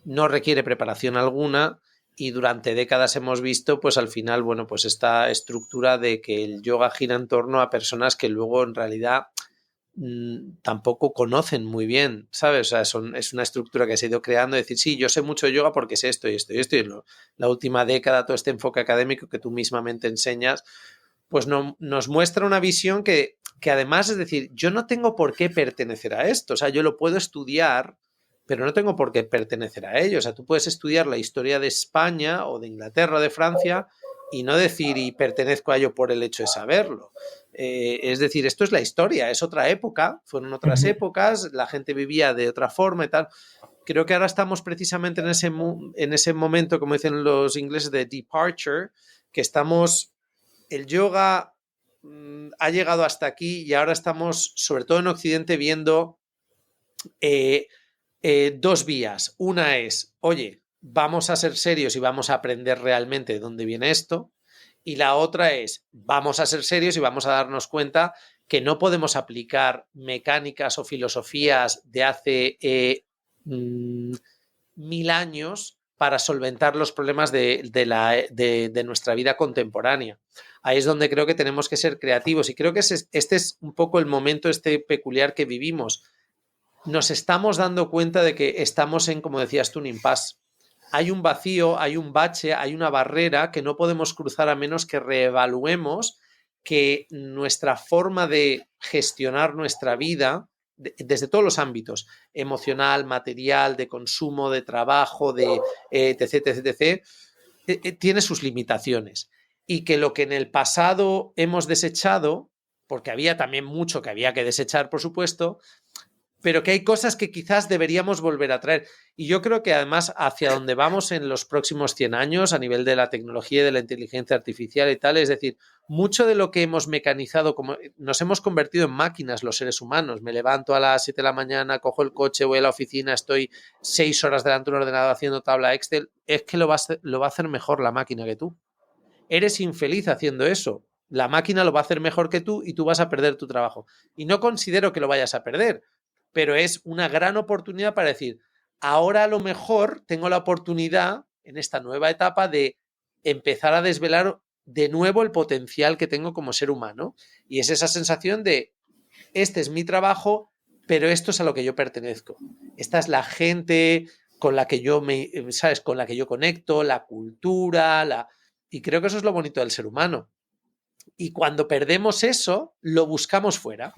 no requiere preparación alguna y durante décadas hemos visto, pues al final, bueno, pues esta estructura de que el yoga gira en torno a personas que luego en realidad tampoco conocen muy bien, ¿sabes? O sea, es una estructura que se ha ido creando, decir, sí, yo sé mucho de yoga porque sé esto y esto y esto, y la última década, todo este enfoque académico que tú mismamente enseñas, pues nos muestra una visión que además, es decir, yo no tengo por qué pertenecer a esto, o sea, yo lo puedo estudiar, pero no tengo por qué pertenecer a ello, o sea, tú puedes estudiar la historia de España o de Inglaterra o de Francia y no decir y pertenezco a ello por el hecho de saberlo. Es decir, esto es la historia, es otra época, fueron otras épocas, la gente vivía de otra forma y tal. Creo que ahora estamos precisamente en ese momento, como dicen los ingleses, de departure, que el yoga ha llegado hasta aquí y ahora estamos, sobre todo en Occidente, viendo dos vías. Una es, oye, vamos a ser serios y vamos a aprender realmente de dónde viene esto. Y la otra es, vamos a ser serios y vamos a darnos cuenta que no podemos aplicar mecánicas o filosofías de hace 1000 años para solventar los problemas de nuestra vida contemporánea. Ahí es donde creo que tenemos que ser creativos y creo que este es un poco el momento peculiar que vivimos. Nos estamos dando cuenta de que estamos en, como decías tú, un impasse. Hay un vacío, hay un bache, hay una barrera que no podemos cruzar a menos que reevaluemos que nuestra forma de gestionar nuestra vida, desde todos los ámbitos, emocional, material, de consumo, de trabajo, de etc., etc., tiene sus limitaciones. Y que lo que en el pasado hemos desechado, porque había también mucho que había que desechar, por supuesto, pero que hay cosas que quizás deberíamos volver a traer. Y yo creo que además hacia donde vamos en los próximos 100 años a nivel de la tecnología y de la inteligencia artificial y tal, es decir, mucho de lo que hemos mecanizado, como nos hemos convertido en máquinas los seres humanos. Me levanto a las 7 de la mañana, cojo el coche, voy a la oficina, estoy 6 horas delante de un ordenador haciendo tabla Excel. Es que lo va a hacer mejor la máquina que tú. Eres infeliz haciendo eso. La máquina lo va a hacer mejor que tú y tú vas a perder tu trabajo. Y no considero que lo vayas a perder, pero es una gran oportunidad para decir, ahora a lo mejor tengo la oportunidad en esta nueva etapa de empezar a desvelar de nuevo el potencial que tengo como ser humano. Y es esa sensación de, este es mi trabajo, pero esto es a lo que yo pertenezco. Esta es la gente con la que ¿sabes? Con la que yo conecto, la cultura, y creo que eso es lo bonito del ser humano. Y cuando perdemos eso, lo buscamos fuera.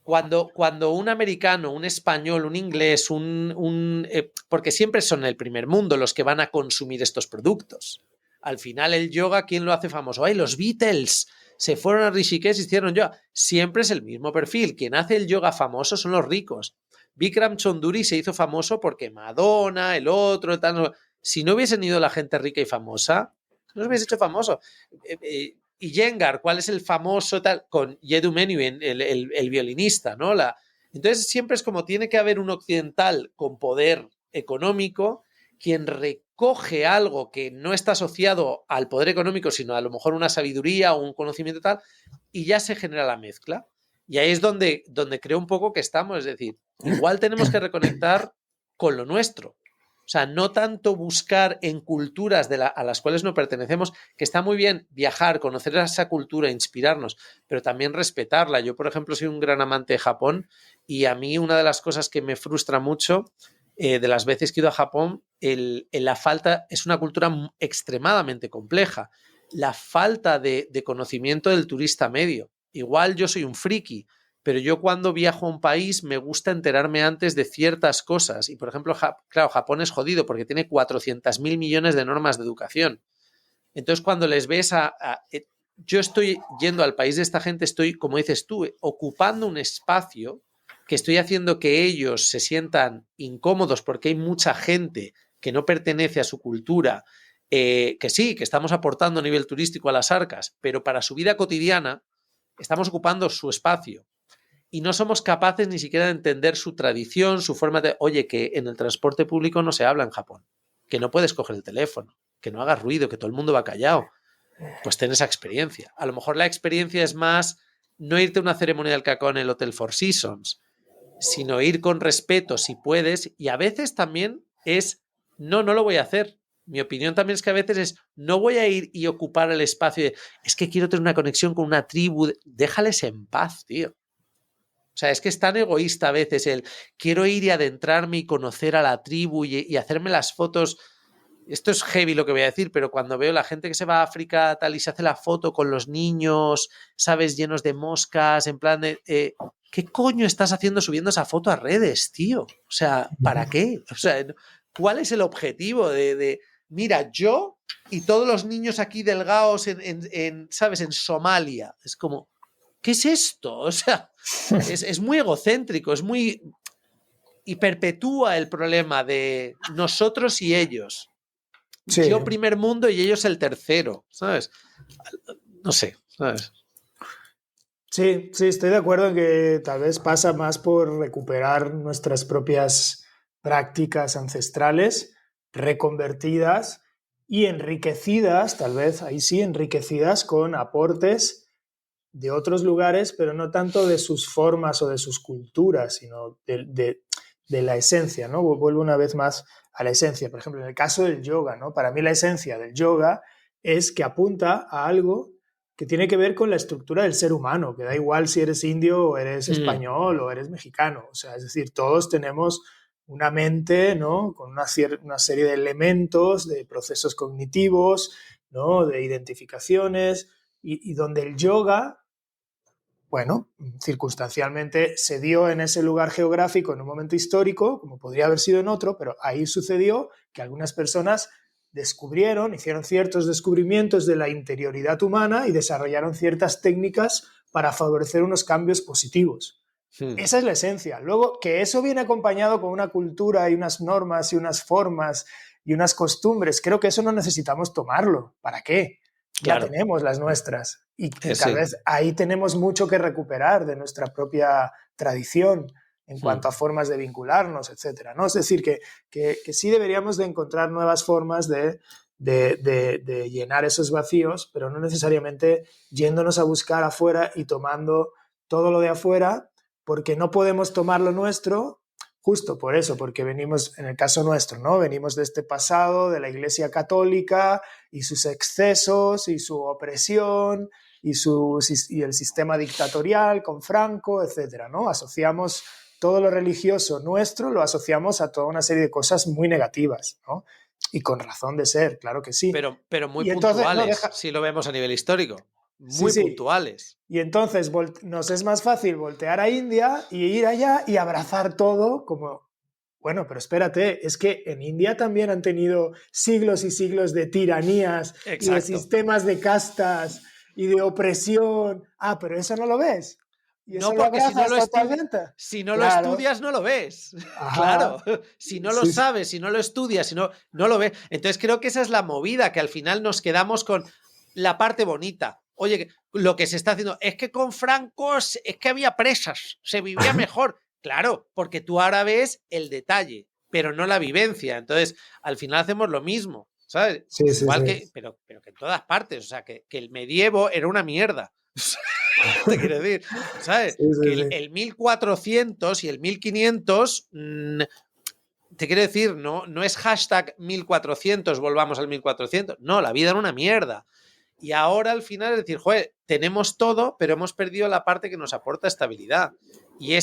Cuando un americano, un español, un inglés, porque siempre son el primer mundo los que van a consumir estos productos. Al final el yoga, ¿quién lo hace famoso? ¡Ay, los Beatles! Se fueron a Rishikesh y hicieron yoga. Siempre es el mismo perfil. Quien hace el yoga famoso son los ricos. Bikram Chonduri se hizo famoso porque Madonna, el otro, tal. Si no hubiesen ido la gente rica y famosa, no se hubiese hecho famoso. Y Yengar, ¿cuál es el famoso tal? Con Yedu Menu, el violinista, ¿no? Entonces siempre es como tiene que haber un occidental con poder económico quien recoge algo que no está asociado al poder económico, sino a lo mejor una sabiduría o un conocimiento tal, y ya se genera la mezcla. Y ahí es donde creo un poco que estamos, es decir, igual tenemos que reconectar con lo nuestro. O sea, no tanto buscar en culturas a las cuales no pertenecemos, que está muy bien viajar, conocer esa cultura, inspirarnos, pero también respetarla. Yo, por ejemplo, soy un gran amante de Japón y a mí una de las cosas que me frustra mucho de las veces que he ido a Japón, la falta es una cultura extremadamente compleja. La falta de conocimiento del turista medio. Igual yo soy un friki, pero yo cuando viajo a un país me gusta enterarme antes de ciertas cosas. Y por ejemplo, claro, Japón es jodido porque tiene 400.000 millones de normas de educación. Entonces cuando les ves yo estoy yendo al país de esta gente, estoy, como dices tú, ocupando un espacio que estoy haciendo que ellos se sientan incómodos porque hay mucha gente que no pertenece a su cultura, que sí, que estamos aportando a nivel turístico a las arcas, pero para su vida cotidiana estamos ocupando su espacio y no somos capaces ni siquiera de entender su tradición, su forma de, oye, que en el transporte público no se habla en Japón, que no puedes coger el teléfono, que no hagas ruido, que todo el mundo va callado. Pues ten esa experiencia. A lo mejor la experiencia es más no irte a una ceremonia del cacao en el Hotel Four Seasons, sino ir con respeto si puedes, y a veces también es, no lo voy a hacer. Mi opinión también es que a veces es, no voy a ir y ocupar el espacio de, es que quiero tener una conexión con una tribu, déjales en paz, tío. O sea, es que es tan egoísta a veces el, quiero ir y adentrarme y conocer a la tribu y hacerme las fotos. Esto es heavy lo que voy a decir, pero cuando veo la gente que se va a África tal y se hace la foto con los niños, ¿sabes? Llenos de moscas, en plan de... ¿qué coño estás haciendo subiendo esa foto a redes, tío? O sea, ¿para qué? O sea, ¿cuál es el objetivo mira, yo y todos los niños aquí delgados ¿sabes? En Somalia. Es como, ¿qué es esto? O sea, es muy egocéntrico, es muy... Y perpetúa el problema de nosotros y ellos. Sí. Yo primer mundo y ellos el tercero, ¿sabes? No sé, ¿sabes? Sí, estoy de acuerdo en que tal vez pasa más por recuperar nuestras propias prácticas ancestrales, reconvertidas y enriquecidas, tal vez ahí sí, enriquecidas con aportes de otros lugares, pero no tanto de sus formas o de sus culturas, sino de la esencia, ¿no? Vuelvo una vez más a la esencia. Por ejemplo, en el caso del yoga, ¿no? Para mí la esencia del yoga es que apunta a algo que tiene que ver con la estructura del ser humano, que da igual si eres indio o eres español o eres mexicano. O sea, es decir, todos tenemos una mente, ¿no? Con una serie de elementos, de procesos cognitivos, ¿no? De identificaciones, y donde el yoga, bueno, circunstancialmente se dio en ese lugar geográfico en un momento histórico, como podría haber sido en otro, pero ahí sucedió que algunas personas descubrieron, hicieron ciertos descubrimientos de la interioridad humana y desarrollaron ciertas técnicas para favorecer unos cambios positivos. Esa es la esencia. Luego, que eso viene acompañado con una cultura y unas normas y unas formas y unas costumbres, creo que eso no necesitamos tomarlo. ¿Para qué? Claro. Ya tenemos las nuestras. Y tal vez ahí tenemos mucho que recuperar de nuestra propia tradición en cuanto a formas de vincularnos, etcétera, ¿no? Es decir, que sí deberíamos de encontrar nuevas formas de llenar esos vacíos, pero no necesariamente yéndonos a buscar afuera y tomando todo lo de afuera, porque no podemos tomar lo nuestro justo por eso, porque venimos, en el caso nuestro, ¿no? Venimos de este pasado de la Iglesia Católica y sus excesos y su opresión y el sistema dictatorial con Franco, etcétera, ¿no? Asociamos todo lo religioso nuestro, lo asociamos a toda una serie de cosas muy negativas, ¿no? Y con razón de ser, claro que sí. Pero muy y puntuales, entonces, si lo vemos a nivel histórico. Muy sí. puntuales. Y entonces nos es más fácil voltear a India y ir allá y abrazar todo como, bueno, pero espérate, es que en India también han tenido siglos y siglos de tiranías. Exacto. Y de sistemas de castas y de opresión. Ah, pero eso no lo ves. Y eso no, porque si no, lo estudias, no lo ves. Claro. Si no lo sabes, si no lo estudias, no lo ves. Entonces creo que esa es la movida, que al final nos quedamos con la parte bonita. Oye, lo que se está haciendo es que con Franco es que había presas, se vivía mejor. Claro, porque tú ahora ves el detalle, pero no la vivencia. Entonces, al final hacemos lo mismo, ¿sabes? Igual que, pero que en todas partes. O sea, que el medievo era una mierda. Te quiero decir, ¿sabes? Que el 1400 y el 1500, te quiero decir, no es hashtag 1400, volvamos al 1400. No, la vida era una mierda. Y ahora al final es decir, joder, tenemos todo, pero hemos perdido la parte que nos aporta estabilidad. Y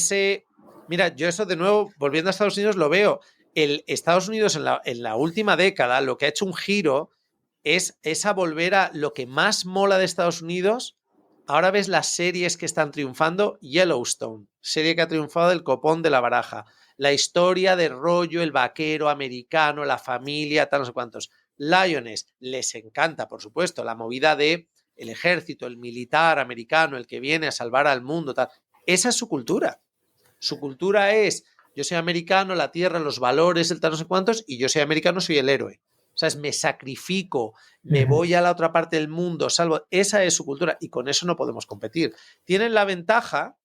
mira, yo eso de nuevo, volviendo a Estados Unidos, lo veo. el Estados Unidos en la última década lo que ha hecho un giro es a volver a lo que más mola de Estados Unidos. Ahora ves las series que están triunfando. Yellowstone, serie que ha triunfado del copón de la baraja. La historia de rollo, el vaquero americano, la familia, tal, no sé cuántos. Lioness, les encanta, por supuesto, la movida de el ejército, el militar americano, el que viene a salvar al mundo, tal. Esa es su cultura. Su cultura es, yo soy americano, la tierra, los valores, el tal, no sé cuántos, y yo soy americano, soy el héroe. O sea, me sacrifico, me voy a la otra parte del mundo, salvo. Esa es su cultura y con eso no podemos competir. Tienen la ventaja,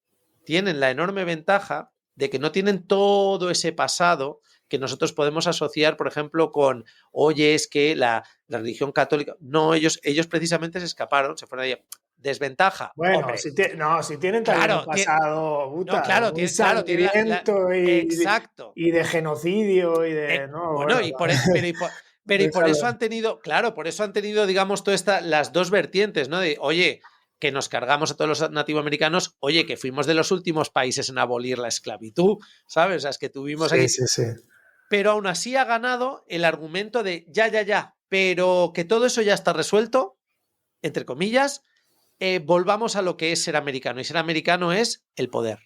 tienen la enorme ventaja de que no tienen todo ese pasado que nosotros podemos asociar, por ejemplo, con, oye, es que la religión católica. No, ellos precisamente se escaparon, se fueron ahí. Desventaja, Bueno, hombre. Si tienen también un Claro, pasado no, puta, claro, muy claro, tiene sangriento exacto. y de genocidio y de... No, Bueno, bueno, y por eso déjalo. han tenido, claro, por eso han tenido, digamos, las dos vertientes, ¿no? De, oye, que nos cargamos a todos los nativoamericanos, oye, que fuimos de los últimos países en abolir la esclavitud, ¿sabes? O sea, es que tuvimos Sí, aquí. sí, sí. Pero aún así ha ganado el argumento de ya, pero que todo eso ya está resuelto, entre comillas, volvamos a lo que es ser americano. Y ser americano es el poder.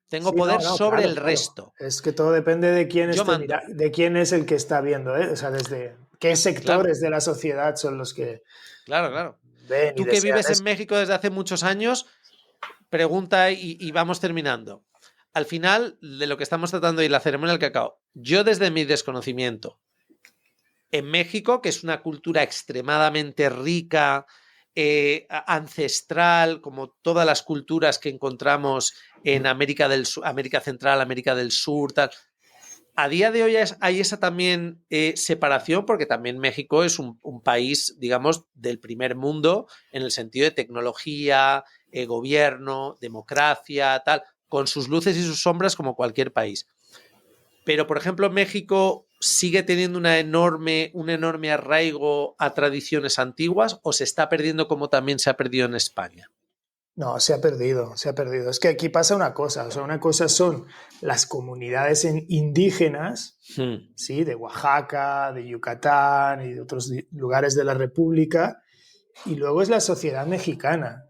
Tengo Sí, no, poder no, sobre claro, el claro. resto. Es que todo depende de quién Yo esté mando. de quién es el que está viendo, ¿eh? O sea, desde qué Claro, sectores de la sociedad son los que claro. ven y Tú que desean vives en eso. México desde hace muchos años, pregunta y vamos terminando. Al final, de lo que estamos tratando y la ceremonia del cacao, yo desde mi desconocimiento, en México, que es una cultura extremadamente rica, ancestral, como todas las culturas que encontramos en América del Sur, América Central, América del Sur, tal. A día de hoy hay esa también separación, porque también México es un país, digamos, del primer mundo en el sentido de tecnología, gobierno, democracia, tal, con sus luces y sus sombras como cualquier país. Pero, por ejemplo, México sigue teniendo un enorme arraigo a tradiciones antiguas o se está perdiendo como también se ha perdido en España. No, se ha perdido, se ha perdido. Es que aquí pasa una cosa, o sea, una cosa son las comunidades indígenas, ¿sí? De Oaxaca, de Yucatán y de otros lugares de la República, y luego es la sociedad mexicana,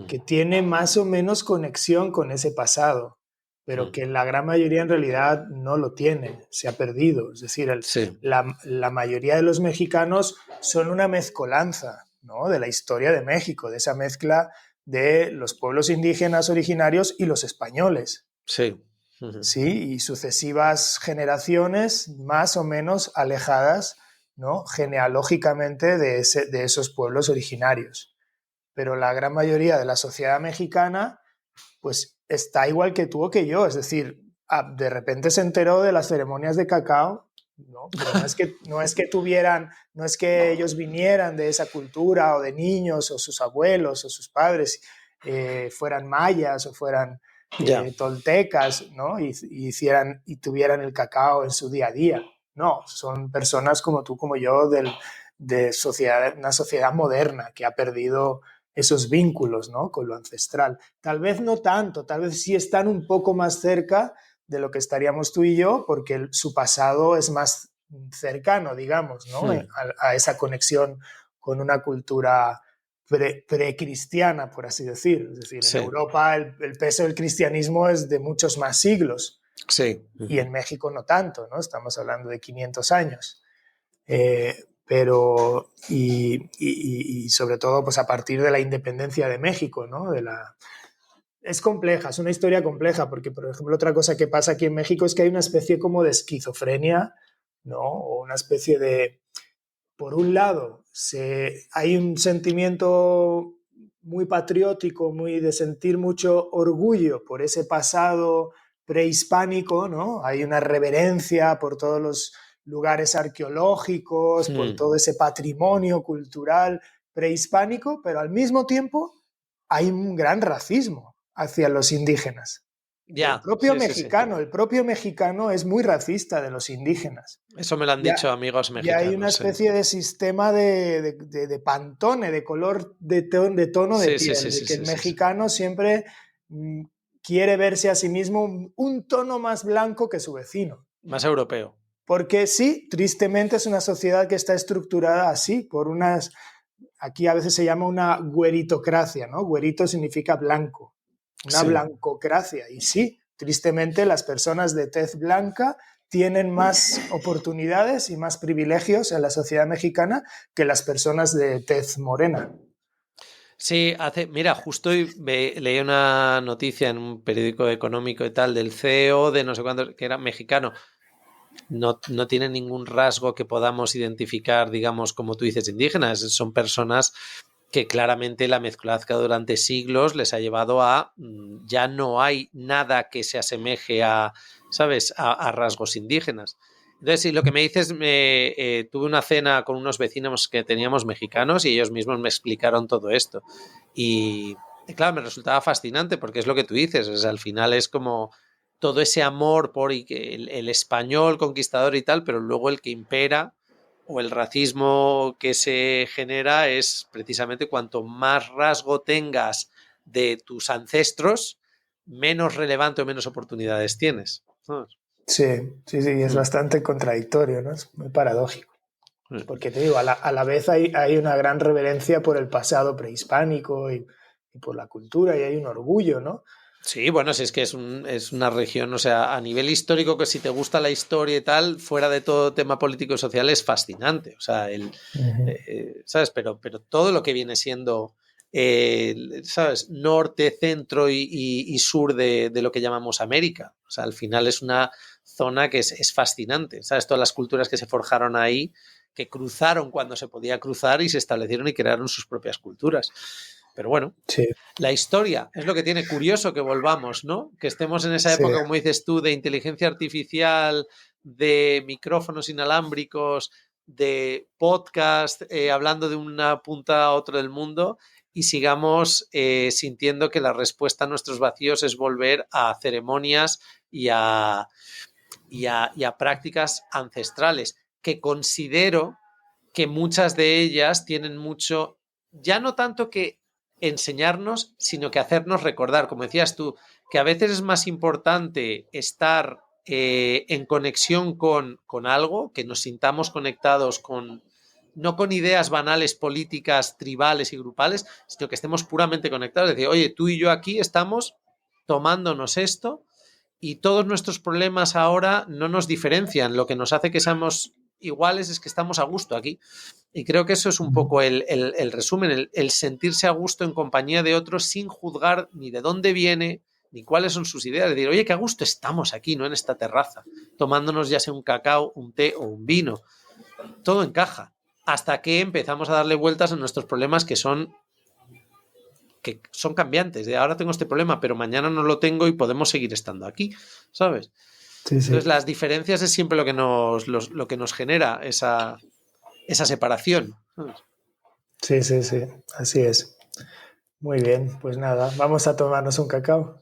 que tiene más o menos conexión con ese pasado, pero que la gran mayoría en realidad no lo tiene, se ha perdido. Es decir, Sí, la mayoría de los mexicanos son una mezcolanza, ¿no? De la historia de México, de esa mezcla de los pueblos indígenas originarios y los españoles. sí. Sí, y sucesivas generaciones más o menos alejadas, ¿no? Genealógicamente de esos pueblos originarios. Pero la gran mayoría de la sociedad mexicana pues está igual que tú o que yo, es decir, de repente se enteró de las ceremonias de cacao, ¿no? Pero no es que ellos vinieran de esa cultura o de niños o sus abuelos o sus padres fueran mayas o fueran Ya. toltecas, ¿no? Y tuvieran el cacao en su día a día. No, son personas como tú, como yo, de una sociedad moderna que ha perdido esos vínculos, ¿no? Con lo ancestral. Tal vez no tanto, tal vez sí están un poco más cerca de lo que estaríamos tú y yo, porque su pasado es más cercano, digamos, ¿no? A esa conexión con una cultura precristiana, por así decir. Es decir, en Sí, Europa el peso del cristianismo es de muchos más siglos sí. y en México no tanto, ¿no? Estamos hablando de 500 años. Pero y sobre todo pues a partir de la independencia de México, ¿no? Es compleja, es una historia compleja, porque por ejemplo otra cosa que pasa aquí en México es que hay una especie como de esquizofrenia, ¿no? O una especie de, por un lado, hay un sentimiento muy patriótico, muy de sentir mucho orgullo por ese pasado prehispánico, ¿no? Hay una reverencia por todos los lugares arqueológicos, por todo ese patrimonio cultural prehispánico, pero al mismo tiempo hay un gran racismo hacia los indígenas. Ya, sí. El propio mexicano es muy racista de los indígenas. Eso me lo han Ya, dicho amigos ya hay una mexicanos, sí. especie de sistema de pantone, de color, de tono de piel, de que el mexicano siempre quiere verse a sí mismo un tono más blanco que su vecino. Más europeo. Porque sí, tristemente es una sociedad que está estructurada así, por unas, aquí a veces se llama una güeritocracia, ¿no? Güerito significa blanco, una Sí. blancocracia. Y sí, tristemente las personas de tez blanca tienen más oportunidades y más privilegios en la sociedad mexicana que las personas de tez morena. Sí, mira, justo hoy leí una noticia en un periódico económico y tal del CEO de no sé cuánto, que era mexicano. No tiene ningún rasgo que podamos identificar, digamos, como tú dices, indígenas. Son personas que claramente la mezcladura durante siglos les ha llevado a ya no hay nada que se asemeje a, ¿sabes?, a rasgos indígenas. Entonces, si lo que me dices, tuve una cena con unos vecinos que teníamos mexicanos y ellos mismos me explicaron todo esto. Y claro, me resultaba fascinante porque es lo que tú dices, o sea, al final es como todo ese amor por el español conquistador y tal, pero luego el que impera o el racismo que se genera es precisamente cuanto más rasgo tengas de tus ancestros, menos relevante o menos oportunidades tienes. ¿Sabes? Sí, sí, sí, es bastante contradictorio, ¿no? Es muy paradójico. Porque te digo, a la vez hay una gran reverencia por el pasado prehispánico y por la cultura y hay un orgullo, ¿no? Sí, bueno, si es que es una región, o sea, a nivel histórico, que si te gusta la historia y tal, fuera de todo tema político y social, es fascinante. O sea, ¿sabes? Pero todo lo que viene siendo, ¿sabes? Norte, centro y sur de lo que llamamos América. O sea, al final es una zona que es fascinante. ¿Sabes? Todas las culturas que se forjaron ahí, que cruzaron cuando se podía cruzar y se establecieron y crearon sus propias culturas. Pero bueno, Sí, la historia es lo que tiene curioso que volvamos, ¿no? Que estemos en esa sí, época, como dices tú, de inteligencia artificial, de micrófonos inalámbricos, de podcast, hablando de una punta a otra del mundo y sigamos sintiendo que la respuesta a nuestros vacíos es volver a ceremonias y a prácticas ancestrales, que considero que muchas de ellas tienen mucho, ya no tanto que enseñarnos, sino que hacernos recordar, como decías tú, que a veces es más importante estar en conexión con algo, que nos sintamos conectados con, no con ideas banales, políticas, tribales y grupales, sino que estemos puramente conectados. Es decir, oye, tú y yo aquí estamos tomándonos esto y todos nuestros problemas ahora no nos diferencian. Lo que nos hace que seamos iguales es que estamos a gusto aquí. Y creo que eso es un poco el resumen, el sentirse a gusto en compañía de otros sin juzgar ni de dónde viene, ni cuáles son sus ideas. Es decir, oye, qué a gusto estamos aquí, ¿no? En esta terraza, tomándonos ya sea un cacao, un té o un vino. Todo encaja. Hasta que empezamos a darle vueltas a nuestros problemas que son cambiantes. De ahora tengo este problema, pero mañana no lo tengo y podemos seguir estando aquí, ¿sabes? sí, sí. Entonces, las diferencias es siempre lo que nos genera esa separación. ¿Sabes? Sí, sí, sí, así es. Muy bien, pues nada, vamos a tomarnos un cacao,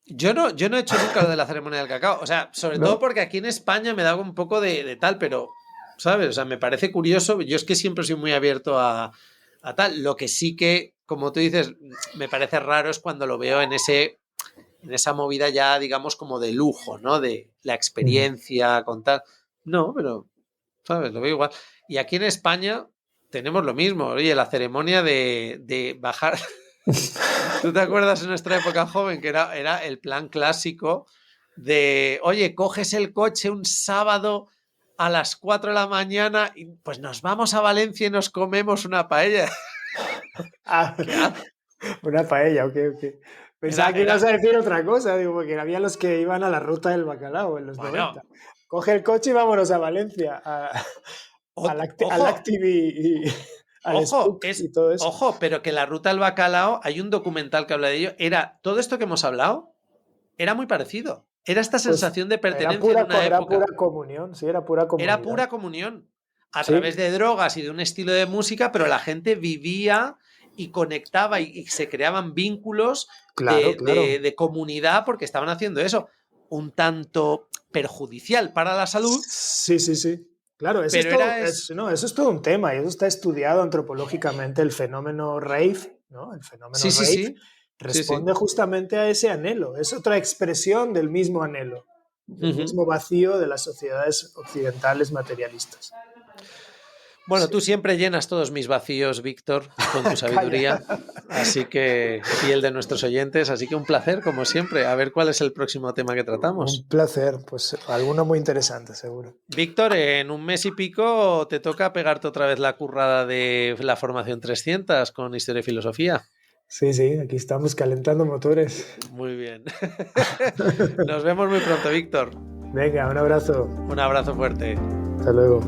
Yo no he hecho nunca lo de la ceremonia del cacao. O sea, sobre todo ¿no? porque aquí en España me da un poco de tal, pero, ¿sabes? O sea, me parece curioso. Yo es que siempre soy muy abierto a tal. Lo que sí que, como tú dices, me parece raro es cuando lo veo en esa movida ya, digamos, como de lujo, ¿no? De la experiencia, con tal. No, pero, ¿sabes? Lo veo igual. Y aquí en España tenemos lo mismo. Oye, la ceremonia de bajar. ¿Tú te acuerdas en nuestra época joven que era el plan clásico de, oye, coges el coche un sábado a las 4 de la mañana y pues nos vamos a Valencia y nos comemos una paella? Ah, ¿Qué haces? una paella, ok, ok. Era, Pensaba que ibas era, a decir otra cosa, digo, porque había los que iban a la ruta del bacalao en los bueno, 90. Coge el coche y vámonos a Valencia, al ojo, Active al ojo, Spook y todo eso. ojo, pero que la ruta del bacalao, hay un documental que habla de ello, era todo esto que hemos hablado, era muy parecido. Era esta Pues sensación de pertenencia en una era pura época. comunión, sí, era pura Era comunidad. pura comunión a través Sí, de drogas y de un estilo de música, pero la gente vivía y conectaba y se creaban vínculos claro, claro. de comunidad porque estaban haciendo eso. Un tanto perjudicial para la salud, Sí, sí, sí. Claro, eso es pero todo, era no, eso es todo un tema y eso está estudiado antropológicamente, el fenómeno rave, ¿no? El fenómeno sí, sí, rave sí, sí, sí. responde justamente a ese anhelo, es otra expresión del mismo anhelo, del mismo vacío de las sociedades occidentales materialistas. Bueno, tú siempre llenas todos mis vacíos, Víctor, con tu sabiduría, así que, y el de nuestros oyentes, así que un placer, como siempre. A ver cuál es el próximo tema que tratamos. Un placer, pues alguno muy interesante, seguro. Víctor, en un mes y pico te toca pegarte otra vez la currada de la formación 300 con Historia y Filosofía. Sí, aquí estamos calentando motores. Muy bien. Nos vemos muy pronto, Víctor. Venga, un abrazo. Un abrazo fuerte. Hasta luego.